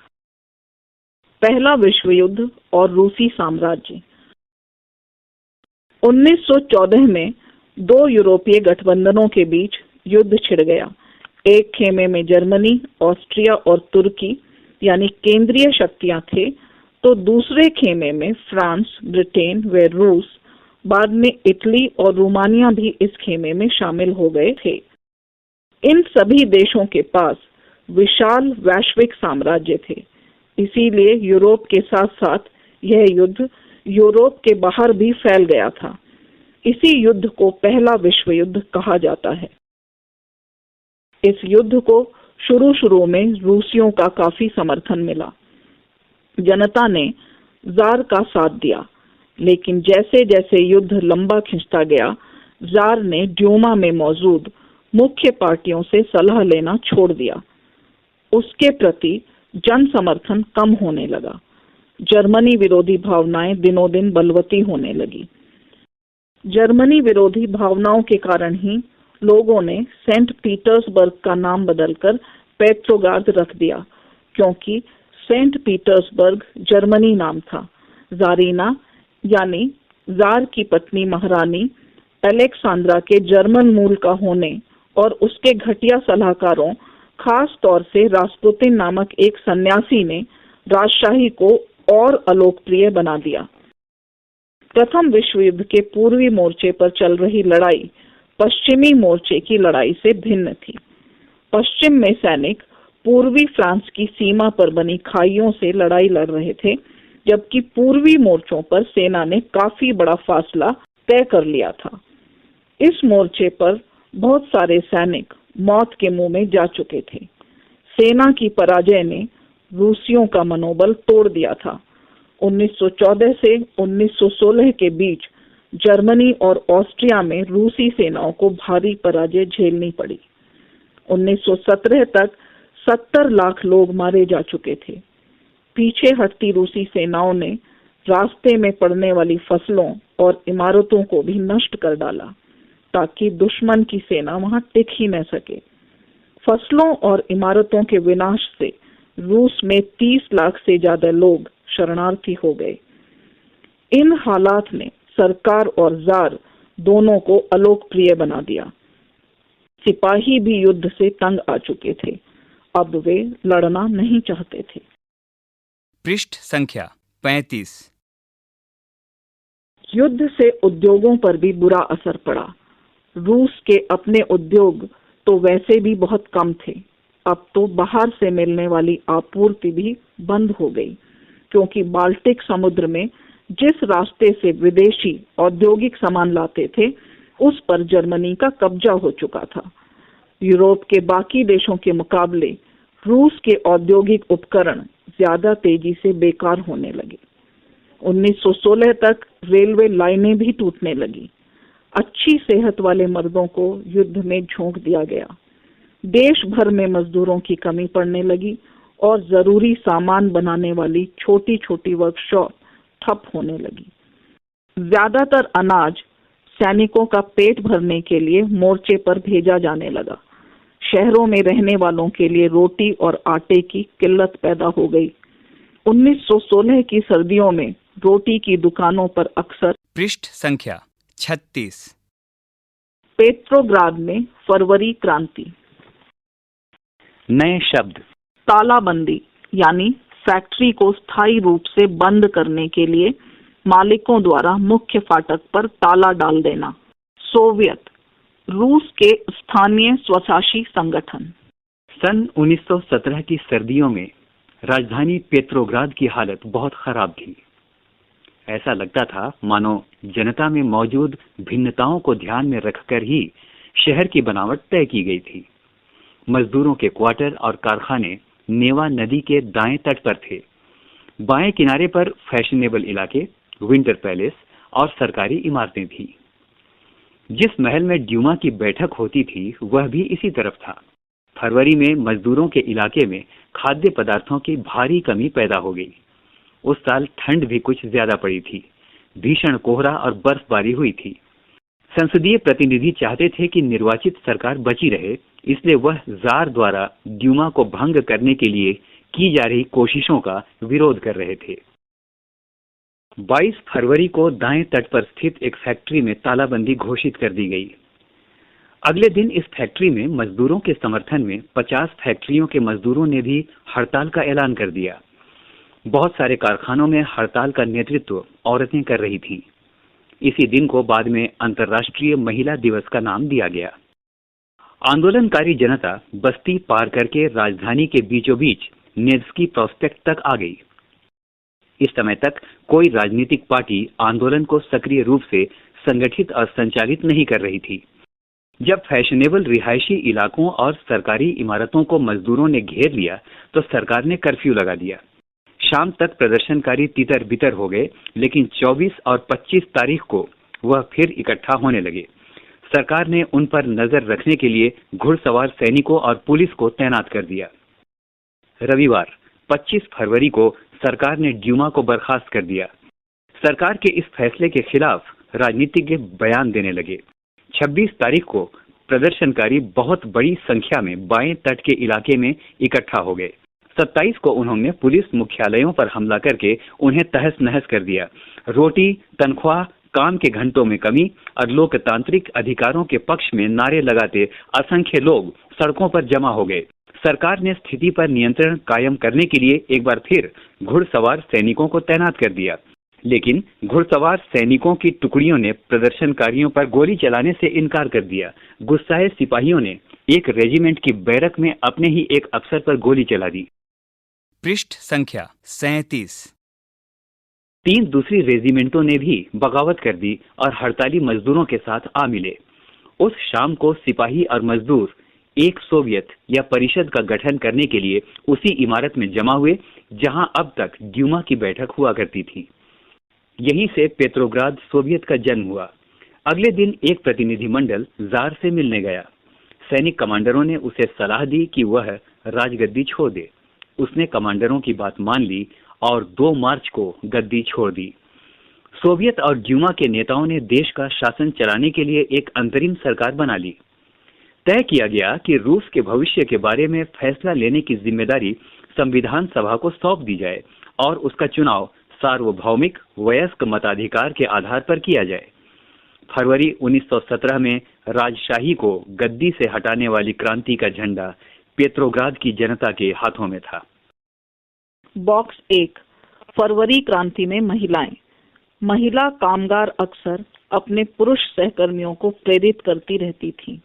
पहला विश्व युद्ध और रूसी साम्राज्य। 1914 में 2 यूरोपीय गठबंधनों के बीच युद्ध छिड़ गया। एक खेमे में जर्मनी, ऑस्ट्रिया और तुर्की यानी केंद्रीय शक्तियां थे, तो दूसरे खेमे में फ्रांस, ब्रिटेन व रूस, बाद में इटली और रोमानिया भी इस खेमे में शामिल हो गए थे। इन सभी देशों के पास विशाल वैश्विक साम्राज्य थे, इसीलिए यूरोप के साथ साथ यह युद्ध यूरोप के बाहर भी फैल गया था। इसी युद्ध को पहला विश्व युद्ध कहा जाता है। इस युद्ध को शुरू में रूसियों का काफी समर्थन मिला। जनता ने जार का साथ दिया, लेकिन जैसे जैसे युद्ध लंबा खिंचता गया, जार ने ड्यूमा में मौजूद मुख्य पार्टियों से सलाह लेना छोड़ दिया। उसके प्रति जन समर्थन कम होने लगा। जर्मनी विरोधी भावनाएं दिनों दिन बलवती होने लगी। जर्मनी विरोधी भावनाओं के कारण ही लोगों ने सेंट पीटर्सबर्ग का नाम बदलकर पेट्रोगार्द रख दिया, क्योंकि सेंट पीटर्सबर्ग जर्मनी नाम था। जारीना यानी जार की पत्नी महारानी अलेक्सांद्रा के जर्मन मूल का होने और उसके घटिया सलाहकारों, खास तौर से रास्पुतिन नामक एक सन्यासी ने राजशाही को और अलोकप्रिय बना दिया। प्रथम विश्व युद्ध के पूर्वी मोर्चे पर चल रही लड़ाई पश्चिमी मोर्चे की लड़ाई से भिन्न थी। पश्चिम में सैनिक पूर्वी फ्रांस की सीमा पर बनी खाइयों से लड़ाई लड़ रहे थे, जबकि पूर्वी मोर्चों पर सेना ने काफी बड़ा फासला तय कर लिया था। इस मोर्चे पर बहुत सारे सैनिक मौत के मुंह में जा चुके थे। सेना की पराजय ने रूसियों का मनोबल तोड़ दिया था। 1914 से 1916 के बीच जर्मनी और ऑस्ट्रिया में रूसी सेनाओं को भारी पराजय झेलनी पड़ी। 1917 तक 70 लाख लोग मारे जा चुके थे। पीछे हटती रूसी सेनाओं ने रास्ते में पड़ने वाली फसलों और इमारतों को भी नष्ट कर डाला, ताकि दुश्मन की सेना वहां टिक ही न सके। फसलों और इमारतों के विनाश से रूस में 30 लाख से ज्यादा लोग शरणार्थी हो गए। इन हालात ने सरकार और जार दोनों को अलोकप्रिय बना दिया। सिपाही भी युद्ध से तंग आ चुके थे। अब वे लड़ना नहीं चाहते थे। पृष्ठ संख्या 35। युद्ध से उद्योगों पर भी बुरा असर पड़ा। रूस के अपने उद्योग तो वैसे भी बहुत कम थे। अब तो बाहर से मिलने वाली आपूर्ति भी बंद हो गई, क्योंकि बाल्टिक समुद्र में जिस रास्ते से विदेशी औद्योगिक सामान लाते थे, उस पर जर्मनी का कब्जा हो चुका था। यूरोप के बाकी देशों के मुकाबले रूस के औद्योगिक उपकरण ज्यादा तेजी से बेकार होने लगे। 1916 तक रेलवे लाइनें भी टूटने लगी। अच्छी सेहत वाले मर्दों को युद्ध में झोंक दिया गया। देश भर में मजदूरों की कमी पड़ने लगी और जरूरी सामान बनाने वाली छोटी छोटी वर्कशॉप ठप होने लगी। ज्यादातर अनाज सैनिकों का पेट भरने के लिए मोर्चे पर भेजा जाने लगा। शहरों में रहने वालों के लिए रोटी और आटे की किल्लत पैदा हो गई। 1916 की सर्दियों में रोटी की दुकानों पर अक्सर पृष्ठ संख्या 36। पेट्रोग्राद में फरवरी क्रांति। नए शब्द। तालाबंदी यानी फैक्ट्री को स्थायी रूप से बंद करने के लिए मालिकों द्वारा मुख्य फाटक पर ताला डाल देना। सोवियत रूस के स्थानीय स्वशासी संगठन। सन 1917 की सर्दियों में राजधानी पेट्रोग्राद की हालत बहुत खराब थी। ऐसा लगता था मानो जनता में मौजूद भिन्नताओं को ध्यान में रखकर ही शहर की बनावट तय की गई थी। मजदूरों के क्वार्टर और कारखाने नेवा नदी के दाएं तट पर थे। बाएं किनारे पर फैशनेबल इलाके, विंटर पैलेस और सरकारी इमारतें थी। जिस महल में ड्यूमा की बैठक होती थी वह भी इसी तरफ था। फरवरी में मजदूरों के इलाके में खाद्य पदार्थों की भारी कमी पैदा हो गई। उस साल ठंड भी कुछ ज्यादा पड़ी थी। भीषण कोहरा और बर्फबारी हुई थी। संसदीय प्रतिनिधि चाहते थे कि निर्वाचित सरकार बची रहे, इसलिए वह जार द्वारा ड्यूमा को भंग करने के लिए की जा रही कोशिशों का विरोध कर रहे थे। 22 फरवरी को दाएं तट पर स्थित एक फैक्ट्री में तालाबंदी घोषित कर दी गई। अगले दिन इस फैक्ट्री में मजदूरों के समर्थन में 50 फैक्ट्रियों के मजदूरों ने भी हड़ताल का ऐलान कर दिया। बहुत सारे कारखानों में हड़ताल का नेतृत्व औरतें कर रही थीं। इसी दिन को बाद में अंतर्राष्ट्रीय महिला दिवस का नाम दिया गया। आंदोलनकारी जनता बस्ती पार करके राजधानी के बीचों बीच नेव्स्की प्रोस्पेक्ट तक आ गई। इस समय तक कोई राजनीतिक पार्टी आंदोलन को सक्रिय रूप से संगठित और संचालित नहीं कर रही थी। जब फैशनेबल रिहायशी इलाकों और सरकारी इमारतों को मजदूरों ने घेर लिया तो सरकार ने कर्फ्यू लगा दिया। शाम तक प्रदर्शनकारी तितर बितर हो गए, लेकिन 24 और 25 तारीख को वह फिर इकट्ठा होने लगे। सरकार ने उन पर नजर रखने के लिए घुड़सवार सैनिकों और पुलिस को तैनात कर दिया। रविवार 25 फरवरी को सरकार ने ड्यूमा को बर्खास्त कर दिया। सरकार के इस फैसले के खिलाफ राजनीतिज्ञ बयान देने लगे। 26 तारीख को प्रदर्शनकारी बहुत बड़ी संख्या में बाएं तट के इलाके में इकट्ठा हो गए। 27 को उन्होंने पुलिस मुख्यालयों पर हमला करके उन्हें तहस नहस कर दिया। रोटी, तनख्वाह, काम के घंटों में कमी और लोकतांत्रिक अधिकारों के पक्ष में नारे लगाते असंख्य लोग सड़कों पर जमा हो गए। सरकार ने स्थिति पर नियंत्रण कायम करने के लिए एक बार फिर घुड़सवार सैनिकों को तैनात कर दिया, लेकिन घुड़सवार सैनिकों की टुकड़ियों ने प्रदर्शनकारियों पर गोली चलाने से इनकार कर दिया। गुस्साए सिपाहियों ने एक रेजिमेंट की बैरक में अपने ही एक अफसर पर गोली चला दी। पृष्ठ संख्या 37। 3 दूसरी रेजिमेंटों ने भी बगावत कर दी और हड़ताली मजदूरों के साथ आ मिले। उस शाम को सिपाही और मजदूर एक सोवियत या परिषद का गठन करने के लिए उसी इमारत में जमा हुए जहां अब तक ड्यूमा की बैठक हुआ करती थी। यहीं से पेट्रोग्राद सोवियत का जन्म हुआ। अगले दिन एक प्रतिनिधिमंडल जार से मिलने गया। सैनिक कमांडरों ने उसे सलाह दी कि वह राजगद्दी छोड़ दे। उसने कमांडरों की बात मान ली और 2 मार्च को गद्दी छोड़ दी। सोवियत और ड्यूमा के नेताओं ने देश का शासन चलाने के लिए एक अंतरिम सरकार बना ली। तय किया गया कि रूस के भविष्य के बारे में फैसला लेने की जिम्मेदारी संविधान सभा को सौंप दी जाए और उसका चुनाव सार्वभौमिक वयस्क मताधिकार के आधार पर किया जाए। फरवरी 1917 में राजशाही को गद्दी से हटाने वाली क्रांति का झंडा पेट्रोग्राद की जनता के हाथों में था। बॉक्स 1, फरवरी क्रांति में महिलाएं। महिला कामगार अक्सर अपने पुरुष सहकर्मियों को प्रेरित करती रहती थीं।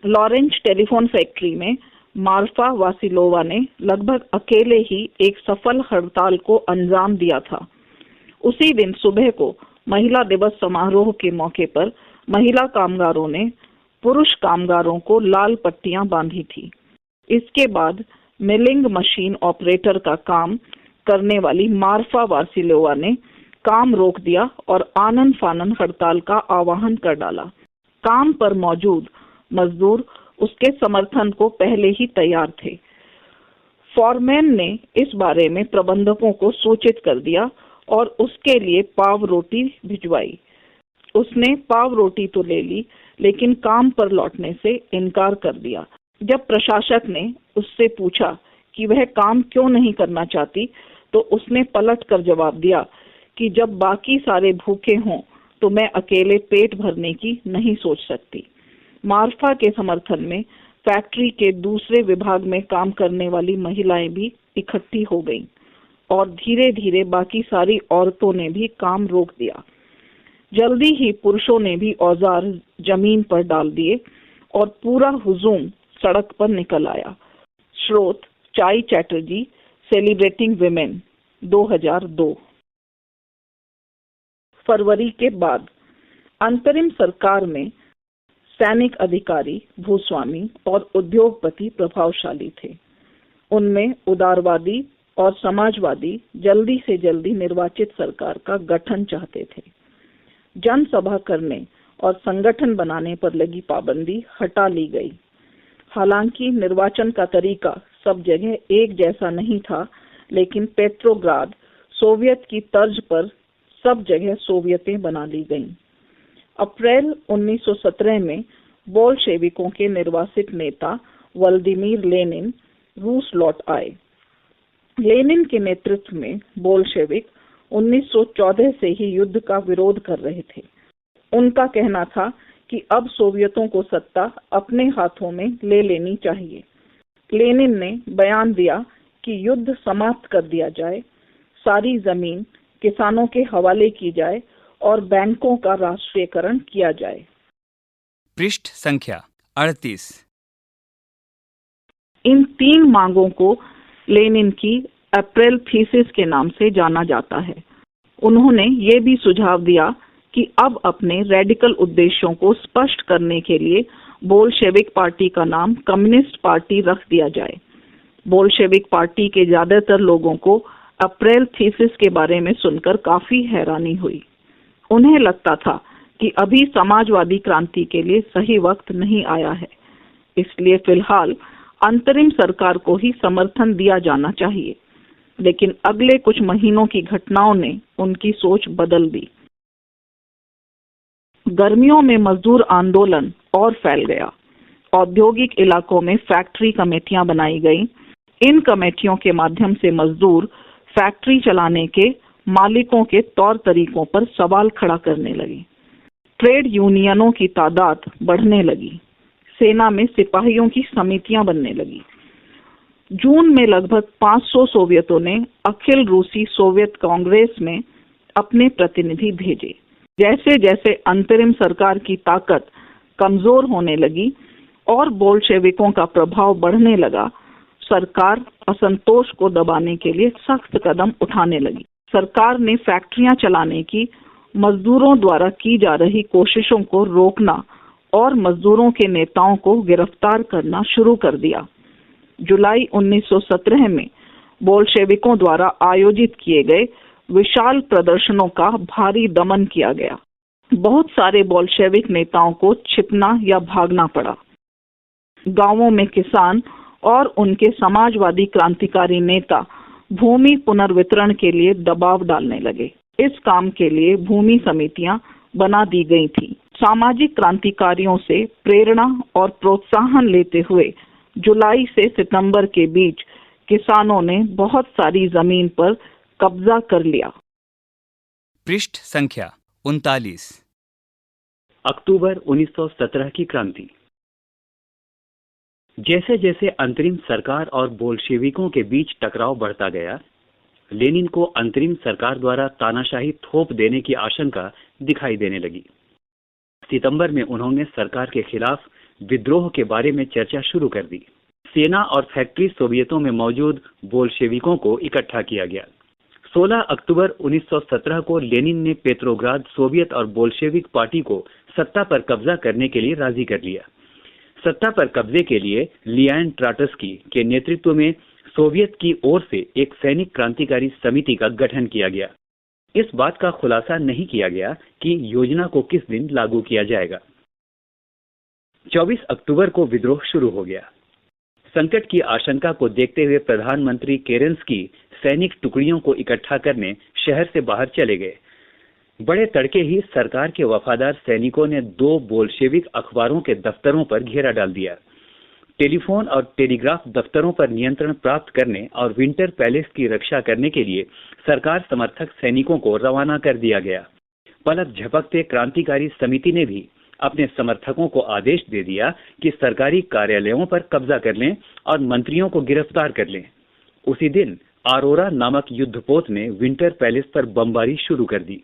लॉरेंज टेलीफोन फैक्ट्री में मार्फा वासिलोवा ने लगभग अकेले ही एक सफल हड़ताल को अंजाम दिया था। उसी दिन सुबह को महिला दिवस समारोह के मौके पर महिला कामगारों ने पुरुष कामगारों को लाल पट्टियां बांधी थी। इसके बाद मिलिंग मशीन ऑपरेटर का काम करने वाली मार्फा वासिलोवा ने काम रोक दिया और आनन फानन हड़ताल का आह्वान कर डाला। काम पर मौजूद मजदूर उसके समर्थन को पहले ही तैयार थे। फॉरमैन ने इस बारे में प्रबंधकों को सूचित कर दिया और उसके लिए पाव रोटी भिजवाई। उसने पाव रोटी तो ले ली, लेकिन काम पर लौटने से इनकार कर दिया। जब प्रशासक ने उससे पूछा कि वह काम क्यों नहीं करना चाहती, तो उसने पलट कर जवाब दिया कि जब बाकी सारे भूखे हों तो मैं अकेले पेट भरने की नहीं सोच सकती। मार्फा के समर्थन में फैक्ट्री के दूसरे विभाग में काम करने वाली महिलाएं भी इकट्ठी हो गईं और धीरे धीरे बाकी सारी औरतों ने भी काम रोक दिया। जल्दी ही पुरुषों ने भी औजार जमीन पर डाल दिए और पूरा हुजूम सड़क पर निकल आया। स्रोत चाई चैटर्जी, सेलिब्रेटिंग विमेन, 2002। फरवरी के बाद अंतरिम सरकार में सैनिक अधिकारी, भूस्वामी और उद्योगपति प्रभावशाली थे। उनमें उदारवादी और समाजवादी जल्दी से जल्दी निर्वाचित सरकार का गठन चाहते थे। जनसभा करने और संगठन बनाने पर लगी पाबंदी हटा ली गई। हालांकि निर्वाचन का तरीका सब जगह एक जैसा नहीं था, लेकिन पेट्रोग्राद सोवियत की तर्ज पर सब जगह सोवियतें बना ली गईं। अप्रैल 1917 में बोल्शेविकों के निर्वासित नेता व्लादिमीर लेनिन रूस लौट आए। लेनिन के नेतृत्व में बोल्शेविक 1914 से ही युद्ध का विरोध कर रहे थे। उनका कहना था कि अब सोवियतों को सत्ता अपने हाथों में ले लेनी चाहिए। लेनिन ने बयान दिया कि युद्ध समाप्त कर दिया जाए, सारी जमीन किसानों के हवाले की जाए और बैंकों का राष्ट्रीयकरण किया जाए। पृष्ठ संख्या 38। इन 3 मांगों को लेनिन की अप्रैल थीसिस के नाम से जाना जाता है। उन्होंने ये भी सुझाव दिया कि अब अपने रेडिकल उद्देश्यों को स्पष्ट करने के लिए बोल्शेविक पार्टी का नाम कम्युनिस्ट पार्टी रख दिया जाए। बोल्शेविक पार्टी के ज्यादातर लोगों को अप्रैल थीसिस के बारे में सुनकर काफी हैरानी हुई। उन्हें लगता था कि अभी समाजवादी क्रांति के लिए सही वक्त नहीं आया है, इसलिए फिलहाल अंतरिम सरकार को ही समर्थन दिया जाना चाहिए। लेकिन अगले कुछ महीनों की घटनाओं ने उनकी सोच बदल दी। गर्मियों में मजदूर आंदोलन और फैल गया। औद्योगिक इलाकों में फैक्ट्री कमेटियां बनाई गईं। इन कमेटियों के माध्यम से मजदूर फैक्ट्री चलाने के मालिकों के तौर तरीकों पर सवाल खड़ा करने लगे। ट्रेड यूनियनों की तादाद बढ़ने लगी। सेना में सिपाहियों की समितियां बनने लगी। जून में लगभग 500 सोवियतों ने अखिल रूसी सोवियत कांग्रेस में अपने प्रतिनिधि भेजे। जैसे जैसे अंतरिम सरकार की ताकत कमजोर होने लगी और बोल्शेविकों का प्रभाव बढ़ने लगा, सरकार असंतोष को दबाने के लिए सख्त कदम उठाने लगी। सरकार ने फैक्ट्रियां चलाने की मजदूरों द्वारा की जा रही कोशिशों को रोकना और मजदूरों के नेताओं को गिरफ्तार करना शुरू कर दिया। जुलाई 1917 में बोल्शेविकों द्वारा आयोजित किए गए विशाल प्रदर्शनों का भारी दमन किया गया। बहुत सारे बोल्शेविक नेताओं को छिपना या भागना पड़ा। गांवों में किसान और उनके समाजवादी क्रांतिकारी नेता भूमि पुनर्वितरण के लिए दबाव डालने लगे। इस काम के लिए भूमि समितियां बना दी गई थी। सामाजिक क्रांतिकारियों से प्रेरणा और प्रोत्साहन लेते हुए जुलाई से सितंबर के बीच किसानों ने बहुत सारी जमीन पर कब्जा कर लिया। पृष्ठ संख्या 39। अक्टूबर 1917 की क्रांति। जैसे जैसे अंतरिम सरकार और बोल्शेविकों के बीच टकराव बढ़ता गया, लेनिन को अंतरिम सरकार द्वारा तानाशाही थोप देने की आशंका दिखाई देने लगी। सितंबर में उन्होंने सरकार के खिलाफ विद्रोह के बारे में चर्चा शुरू कर दी। सेना और फैक्ट्री सोवियतों में मौजूद बोल्शेविकों को इकट्ठा किया गया। 16 अक्टूबर 1917 को लेनिन ने पेट्रोग्राद सोवियत और बोल्शेविक पार्टी को सत्ता पर कब्जा करने के लिए राजी कर लिया। सत्ता पर कब्जे के लिए लियान ट्राटस्की के नेतृत्व में सोवियत की ओर से एक सैनिक क्रांतिकारी समिति का गठन किया गया। इस बात का खुलासा नहीं किया गया कि योजना को किस दिन लागू किया जाएगा। 24 अक्टूबर को विद्रोह शुरू हो गया। संकट की आशंका को देखते हुए प्रधानमंत्री केरेंस्की सैनिक टुकड़ियों को इकट्ठा करने शहर से बाहर चले गए। बड़े तड़के ही सरकार के वफादार सैनिकों ने 2 बोल्शेविक अखबारों के दफ्तरों पर घेरा डाल दिया। टेलीफोन और टेलीग्राफ दफ्तरों पर नियंत्रण प्राप्त करने और विंटर पैलेस की रक्षा करने के लिए सरकार समर्थक सैनिकों को रवाना कर दिया गया। पलक झपकते क्रांतिकारी समिति ने भी अपने समर्थकों को आदेश दे दिया कि सरकारी कार्यालयों पर कब्जा कर लें और मंत्रियों को गिरफ्तार कर लें। उसी दिन आरोरा नामक युद्धपोत ने विंटर पैलेस पर बमबारी शुरू कर दी।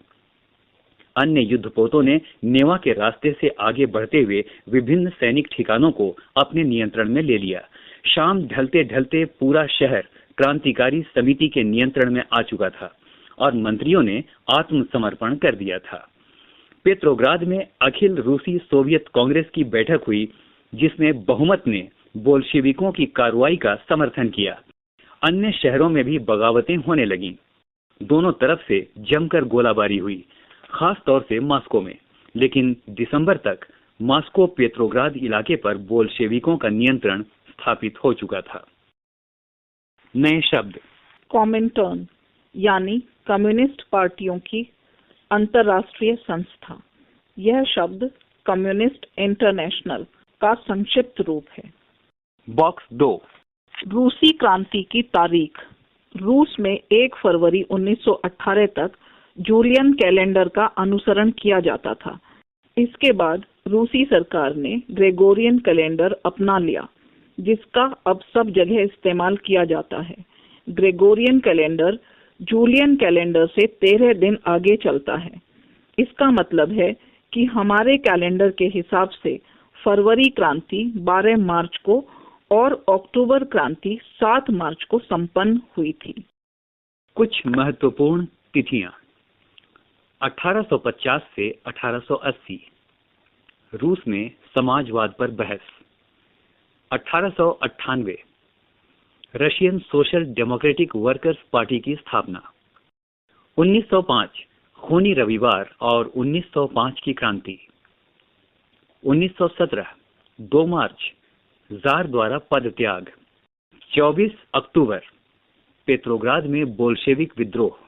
अन्य युद्धपोतों ने नेवा के रास्ते से आगे बढ़ते हुए विभिन्न सैनिक ठिकानों को अपने नियंत्रण में ले लिया। शाम ढलते ढलते पूरा शहर क्रांतिकारी समिति के नियंत्रण में आ चुका था और मंत्रियों ने आत्मसमर्पण कर दिया था। पेट्रोग्राद में अखिल रूसी सोवियत कांग्रेस की बैठक हुई, जिसमें बहुमत ने बोल्शेविकों की कार्रवाई का समर्थन किया। अन्य शहरों में भी बगावतें होने लगीं। दोनों तरफ से जमकर गोलाबारी हुई, खास तौर से मॉस्को में। लेकिन दिसंबर तक मॉस्को पेट्रोग्राद इलाके पर बोल्शेविकों का नियंत्रण स्थापित हो चुका था। नए शब्द। कॉमिंटर्न यानी कम्युनिस्ट पार्टियों की अंतर्राष्ट्रीय संस्था। यह शब्द कम्युनिस्ट इंटरनेशनल का संक्षिप्त रूप है। बॉक्स 2। रूसी क्रांति की तारीख। रूस में 1 फरवरी 1918 तक जूलियन कैलेंडर का अनुसरण किया जाता था। इसके बाद रूसी सरकार ने ग्रेगोरियन कैलेंडर अपना लिया, जिसका अब सब जगह इस्तेमाल किया जाता है। ग्रेगोरियन कैलेंडर जूलियन कैलेंडर से 13 दिन आगे चलता है। इसका मतलब है कि हमारे कैलेंडर के हिसाब से फरवरी क्रांति 12 मार्च को और अक्टूबर क्रांति 7 मार्च को संपन्न हुई थी। कुछ महत्वपूर्ण तिथियां। 1850 से 1880 रूस में समाजवाद पर बहस। 1898 Russian social democratic workers party की स्थापना। 1905 खूनी रविवार और 1905 की क्रांति। 1917 2 मार्च जार द्वारा पद त्याग। 24 अक्टूबर पेट्रोग्राद में बोल्शेविक विद्रोह।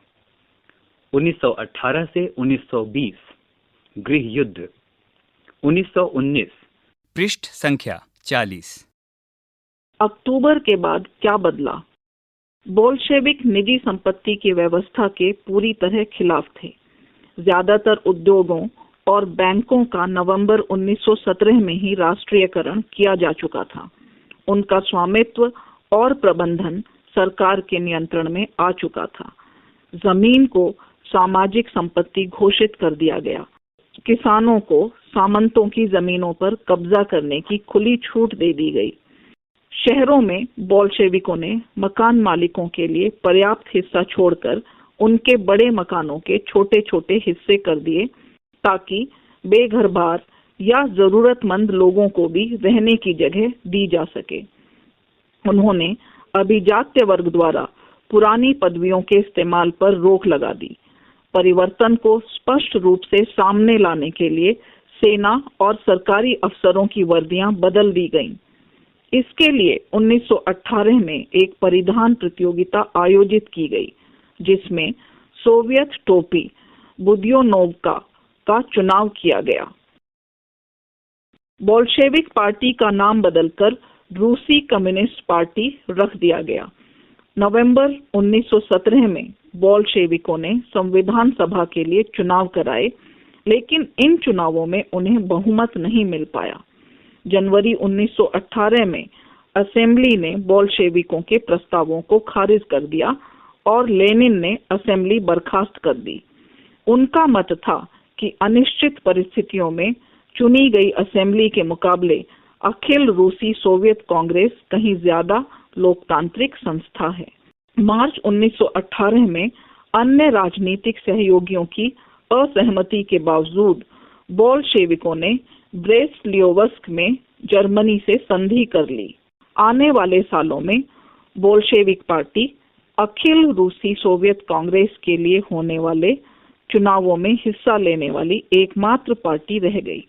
1918 से 1920 गृह युद्ध। 1919 पृष्ठ संख्या 40। अक्टूबर के बाद क्या बदला? बोल्शेविक निजी संपत्ति की व्यवस्था के पूरी तरह खिलाफ थे। ज्यादातर उद्योगों और बैंकों का नवंबर 1917 में ही राष्ट्रीयकरण किया जा चुका था। उनका स्वामित्व और प्रबंधन सरकार के नियंत्रण में आ चुका था। जमीन को सामाजिक संपत्ति घोषित कर दिया गया। किसानों को सामंतों की जमीनों पर कब्जा करने की खुली छूट दे दी गई। शहरों में बोल्शेविकों ने मकान मालिकों के लिए पर्याप्त हिस्सा छोड़कर उनके बड़े मकानों के छोटे छोटे हिस्से कर दिए, ताकि बेघरबार या जरूरतमंद लोगों को भी रहने की जगह दी जा सके। उन्होंने अभिजात्य वर्ग द्वारा पुरानी पदवियों के इस्तेमाल पर रोक लगा दी। परिवर्तन को स्पष्ट रूप से सामने लाने के लिए सेना और सरकारी अफसरों की वर्दियां बदल दी गईं। इसके लिए 1918 में एक परिधान प्रतियोगिता आयोजित की गई, जिसमें सोवियत टोपी बुदियोनोवका का चुनाव किया गया। बोल्शेविक पार्टी का नाम बदलकर रूसी कम्युनिस्ट पार्टी रख दिया गया। नवंबर 1917 में बोल्शेविकों ने संविधान सभा के लिए चुनाव कराए, लेकिन इन चुनावों में उन्हें बहुमत नहीं मिल पाया। जनवरी 1918 में असेंबली ने बोल्शेविकों के प्रस्तावों को खारिज कर दिया और लेनिन ने असेंबली बर्खास्त कर दी। उनका मत था कि अनिश्चित परिस्थितियों में चुनी गई असेंबली के मुकाबले अखिल रूसी सोवियत कांग्रेस कहीं ज्यादा लोकतांत्रिक संस्था है। मार्च 1918 में अन्य राजनीतिक सहयोगियों की असहमति के बावजूद बोल्शेविकों ने ब्रेस्ट-लियोव्स्क में जर्मनी से संधि कर ली। आने वाले सालों में बोल्शेविक पार्टी अखिल रूसी सोवियत कांग्रेस के लिए होने वाले चुनावों में हिस्सा लेने वाली एकमात्र पार्टी रह गई।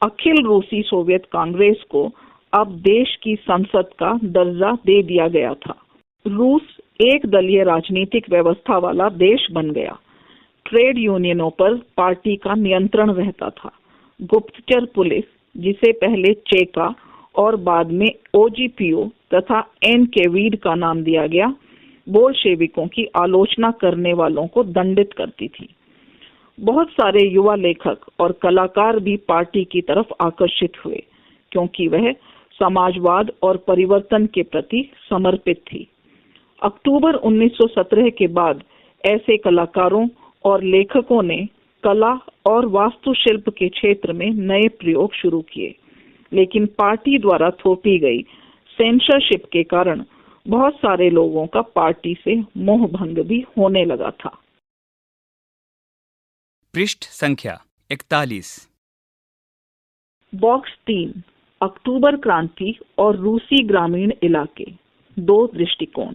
अखिल रूसी सोवियत कांग्रेस को अब देश की संसद का दर्जा दे दिया गया था। रूस एक दलीय राजनीतिक व्यवस्था वाला देश बन गया। ट्रेड यूनियनों पर पार्टी का नियंत्रण रहता था। गुप्तचर पुलिस, जिसे पहले चेका और बाद में ओजीपीओ तथा एनकेवीड का नाम दिया गया, बोल्शेविकों की आलोचना करने वालों को दंडित करती थी। बहुत सारे युवा लेखक और कलाकार भी पार्टी की तरफ आकर्षित हुए, क्योंकि वह समाजवाद और परिवर्तन के प्रति समर्पित थी। अक्टूबर 1917 के बाद ऐसे कलाकारों और लेखकों ने कला और वास्तुशिल्प के क्षेत्र में नए प्रयोग शुरू किए, लेकिन पार्टी द्वारा थोपी गई सेंसरशिप के कारण बहुत सारे लोगों का पार्टी से मोह भंग भी होने लगा था। पृष्ठ संख्या 41। बॉक्स 3, अक्टूबर क्रांति और रूसी ग्रामीण इलाके, दो दृष्टिकोण।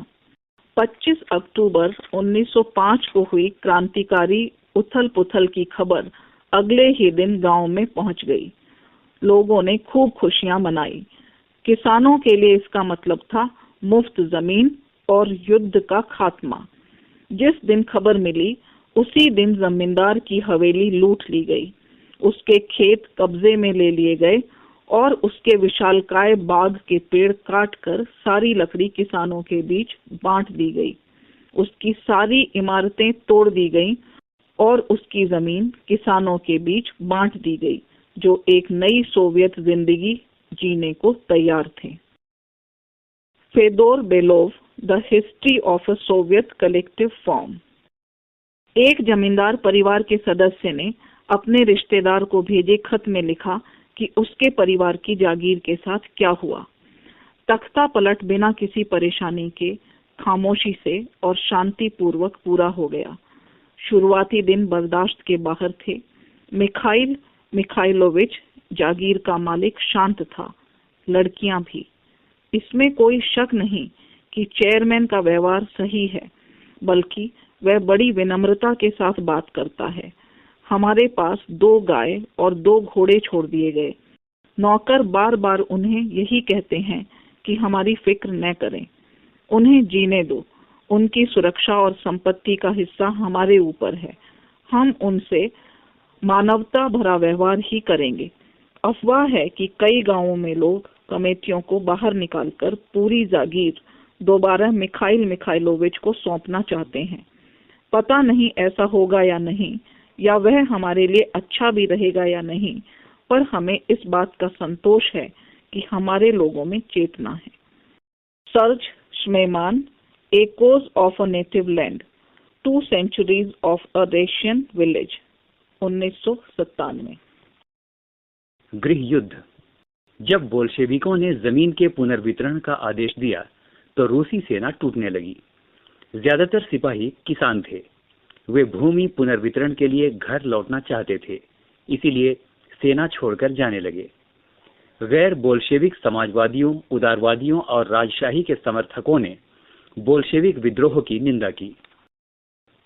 25 अक्टूबर 1905 को हुई क्रांतिकारी उथल-पुथल की खबर अगले ही दिन गांव में पहुंच गई। लोगों ने खूब खुशियां मनाई। किसानों के लिए इसका मतलब था मुफ्त जमीन और युद्ध का खात्मा। जिस दिन खबर मिली, उसी दिन जमींदार की हवेली लूट ली गई, उसके खेत कब्जे में ले लिए गए और उसके विशालकाय बाग के पेड़ काटकर सारी लकड़ी किसानों के बीच बांट दी गई। उसकी सारी इमारतें तोड़ दी गईं और उसकी जमीन किसानों के बीच बांट दी गई, जो एक नई सोवियत जिंदगी जीने को तैयार थे। Fyodor Belov, the history of a Soviet collective farm. एक जमींदार परिवार के सदस्य ने अपने रिश्तेदार को भेजे खत में लिखा कि उसके परिवार की जागीर के साथ क्या हुआ। तख्ता पलट बिना किसी परेशानी के खामोशी से और शांतिपूर्वक पूरा हो गया। शुरुआती दिन बर्दाश्त के बाहर थे। मिखाइल मिखाइलोविच जागीर का मालिक शांत था, लड़कियां भी। इसमें कोई शक नहीं कि चेयरमैन का व्यवहार सही है, बल्कि वह बड़ी विनम्रता के साथ बात करता है। हमारे पास 2 गाय और 2 घोड़े छोड़ दिए गए। नौकर बार बार उन्हें यही कहते हैं कि हमारी फिक्र न करें, उन्हें जीने दो, उनकी सुरक्षा और संपत्ति का हिस्सा हमारे ऊपर है, हम उनसे मानवता भरा व्यवहार ही करेंगे। अफवाह है कि कई गांवों में लोग कमेटियों को बाहर निकालकर पूरी जागीर दोबारा मिखाइल मिखाइलोविच को सौंपना चाहते हैं। पता नहीं ऐसा होगा या नहीं, या वह हमारे लिए अच्छा भी रहेगा या नहीं, पर हमें इस बात का संतोष है कि हमारे लोगों में चेतना है। Serge Schmemann, Echoes of a Native Land, 2 Centuries of a Russian Village, 1997। गृह युद्ध। जब बोल्शेविकों ने जमीन के पुनर्वितरण का आदेश दिया तो रूसी सेना टूटने लगी। ज्यादातर सिपाही किसान थे। वे भूमि पुनर्वितरण के लिए घर लौटना चाहते थे, इसीलिए सेना छोड़कर जाने लगे। गैर बोल्शेविक समाजवादियों, उदारवादियों और राजशाही के समर्थकों ने बोल्शेविक विद्रोह की निंदा की।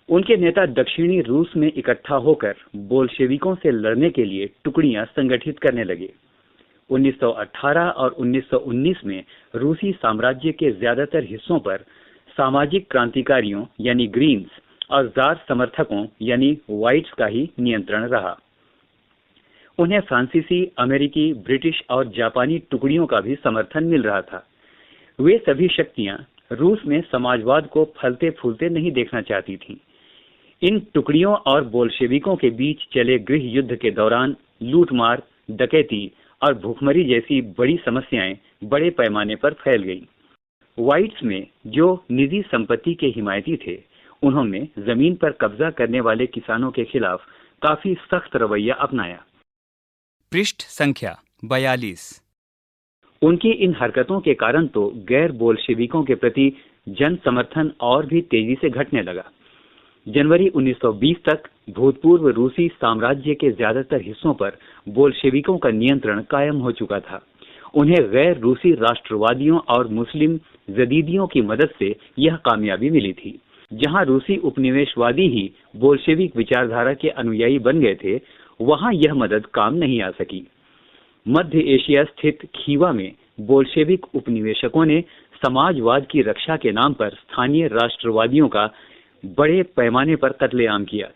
उनके नेता दक्षिणी रूस में इकट्ठा होकर बोल्शेविकों से लड़ने के लिए टुकड़ियां संगठित करने लगे। 1918 और 1919 में रूसी साम्राज्य के ज्यादातर हिस्सों पर सामाजिक क्रांतिकारियों यानी ग्रीन्स और जार समर्थकों यानी व्हाइट्स का ही नियंत्रण रहा। उन्हें फ्रांसीसी, अमेरिकी, ब्रिटिश और जापानी टुकड़ियों का भी समर्थन मिल रहा था। वे सभी शक्तियां रूस में समाजवाद को फलते फूलते नहीं देखना चाहती थीं। इन टुकड़ियों और बोल्शेविकों के बीच चले गृह युद्ध के दौरान लूटमार, डकैती और भूखमरी जैसी बड़ी समस्याएं बड़े पैमाने पर फैल गईं। व्हाइट्स में जो निजी संपत्ति के हिमायती थे, उन्होंने जमीन पर कब्जा करने वाले किसानों के खिलाफ काफी सख्त रवैया अपनाया। पृष्ठ संख्या 42। उनकी इन हरकतों के कारण तो गैर बोल्शेविकों के प्रति जन समर्थन और भी तेजी से घटने लगा। जनवरी 1920 तक भूतपूर्व रूसी साम्राज्य के ज्यादातर हिस्सों पर बोल्शेविकों का नियंत्रण कायम हो चुका था। उन्हें गैर रूसी राष्ट्रवादियों और मुस्लिम जदीदियों की मदद से यह कामयाबी मिली थी। जहां रूसी उपनिवेशवादी ही बोल्शेविक विचारधारा के अनुयायी बन गए थे, वहां यह मदद काम नहीं आ सकी। मध्य एशिया स्थित खीवा में बोल्शेविक उपनिवेशकों ने समाजवाद की रक्षा के नाम पर स्थानीय राष्ट्रवादियों का बड़े पैमाने पर कत्लेआम किया।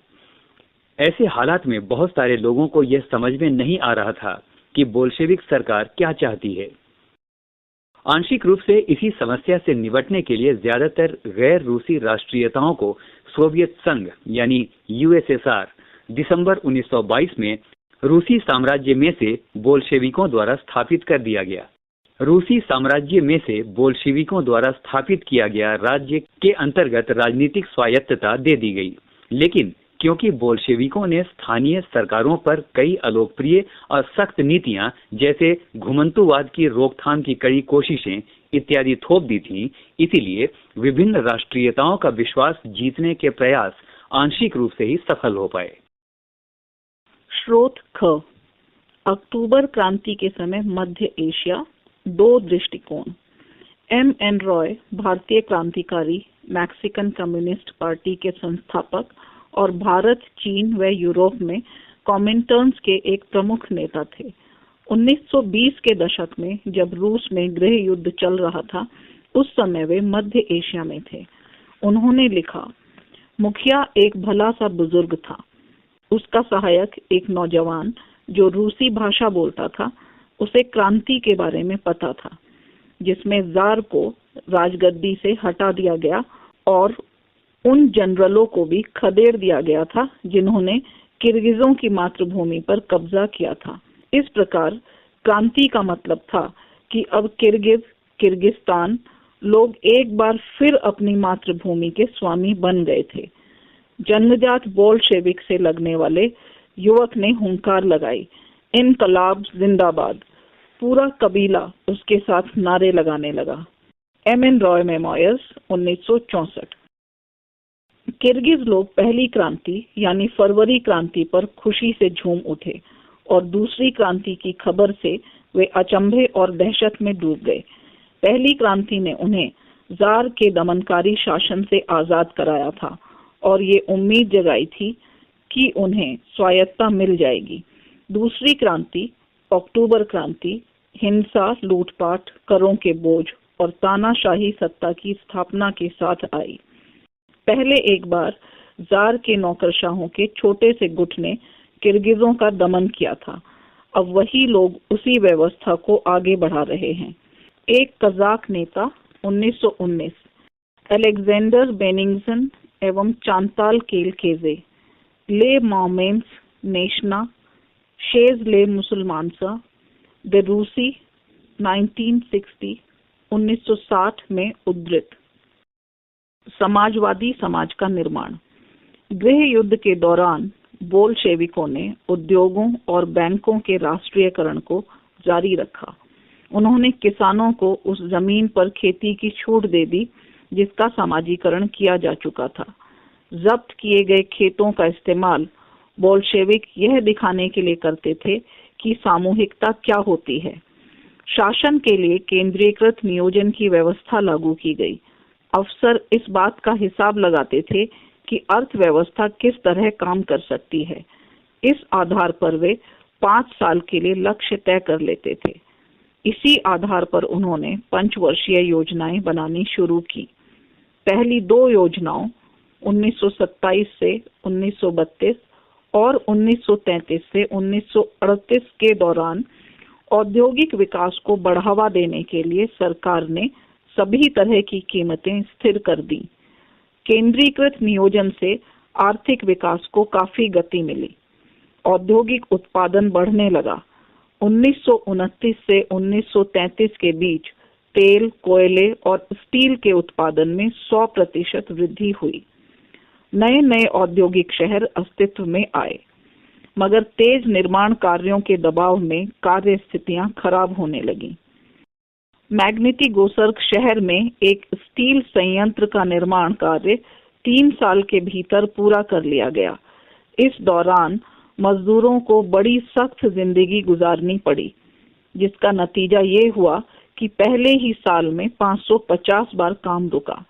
ऐसे हालात में बहुत सारे लोगों को यह समझ में नहीं आ रहा था कि बोल्शेविक सरकार क्या चाहती है। आंशिक रूप से इसी समस्या से निपटने के लिए ज्यादातर गैर रूसी राष्ट्रीयताओं को सोवियत संघ यानी यूएसएसआर दिसंबर 1922 में रूसी साम्राज्य में से बोल्शेविकों द्वारा स्थापित कर दिया गया। रूसी साम्राज्य में से बोल्शेविकों द्वारा स्थापित किया गया राज्य के अंतर्गत राजनीतिक स्वायत्तता दे दी गई। लेकिन क्योंकि बोल्शेविकों ने स्थानीय सरकारों पर कई अलोकप्रिय और सख्त नीतियां जैसे घुमंतुवाद की रोकथाम की कड़ी कोशिशें इत्यादि थोप दी थी, इसीलिए विभिन्न राष्ट्रीयताओं का विश्वास जीतने के प्रयास आंशिक रूप से ही सफल हो पाए। स्रोत ख। अक्टूबर क्रांति के समय मध्य एशिया, 2 दृष्टिकोण। M.N. रॉय, भारतीय क्रांतिकारी, मैक्सिकन कम्युनिस्ट पार्टी के संस्थापक और भारत, चीन व यूरोप में कॉमिंटर्न्स के एक प्रमुख नेता थे। 1920 के दशक में जब रूस में गृह युद्ध चल रहा था, उस समय वे मध्य एशिया में थे। उन्होंने लिखा, मुखिया एक भला सा बुजुर्ग था। उसका सहायक एक नौजवान जो रूसी भाषा बोलता था, उसे क्रांति के बारे में पता था, जिसमें जार को राजगद्दी से हटा दिया गया और उन जनरलों को भी खदेड़ दिया गया था जिन्होंने किर्गिजों की मातृभूमि पर कब्जा किया था। इस प्रकार क्रांति का मतलब था कि अब किर्गिस्तान लोग एक बार फिर अपनी मातृभूमि के स्वामी बन गए थे। जन्मजात बोल्शेविक से लगने वाले युवक ने हुंकार लगाई, इनकलाब जिंदाबाद। पूरा कबीला उसके साथ नारे लगाने लगा। M.N. रॉय मेमोयर्स, 1964। किर्गिज लोग पहली क्रांति यानी फरवरी क्रांति पर खुशी से झूम उठे और दूसरी क्रांति की खबर से वे अचंभे और दहशत में डूब गए। पहली क्रांति ने उन्हें जार के दमनकारी शासन से आजाद कराया था और ये उम्मीद जगाई थी कि उन्हें स्वायत्तता मिल जाएगी। दूसरी क्रांति, अक्टूबर क्रांति, हिंसा, लूटपाट, करों के बोझ और तानाशाही सत्ता की स्थापना के साथ आई। पहले एक बार जार के नौकरशाहों के छोटे से गुट ने किर्गिजों का दमन किया था। अब वही लोग उसी व्यवस्था को आगे बढ़ा रहे हैं। एक कजाक नेता 1919, अलेक्जेंडर बेनिंगसन एवं चांताल केलकेजे, ले मोमेंस नेशना, शेज ले मुसलमानसा, द रूसी 1960 1960 में उद्धृत। समाजवादी समाज का निर्माण। गृह युद्ध के दौरान बोल्शेविकों ने उद्योगों और बैंकों के राष्ट्रीयकरण को जारी रखा। उन्होंने किसानों को उस जमीन पर खेती की छूट दे दी जिसका सामाजिकरण किया जा चुका था। जब्त किए गए खेतों का इस्तेमाल बोल्शेविक यह दिखाने के लिए करते थे कि सामूहिकता क्या होती है। शासन के लिए केंद्रीकृत नियोजन की व्यवस्था लागू की गई। अफसर इस बात का हिसाब लगाते थे कि अर्थव्यवस्था किस तरह काम कर सकती है। इस आधार पर वे 5 साल के लिए लक्ष्य तय कर लेते थे। इसी आधार पर उन्होंने पंचवर्षीय योजनाएं बनानी शुरू की। पहली 2 योजनाओं 1927 से 1932 और 1933 से 1938 के दौरान औद्योगिक विकास को बढ़ावा देने के लिए सरकार ने सभी तरह की कीमतें स्थिर कर दी। केंद्रीकृत नियोजन से आर्थिक विकास को काफी गति मिली। औद्योगिक उत्पादन बढ़ने लगा। 1929 से 1933 के बीच तेल, कोयले और स्टील के उत्पादन में 100% वृद्धि हुई। नए नए औद्योगिक शहर अस्तित्व में आए, मगर तेज निर्माण कार्यों के दबाव में कार्य स्थितियां खराब होने लगी। मैग्नितिगोसर्ग शहर में एक स्टील संयंत्र का निर्माण कार्य 3 साल के भीतर पूरा कर लिया गया। इस दौरान मजदूरों को बड़ी सख्त जिंदगी गुजारनी पड़ी, जिसका नतीजा ये हुआ कि पहले ही साल में 550 बार काम रुका।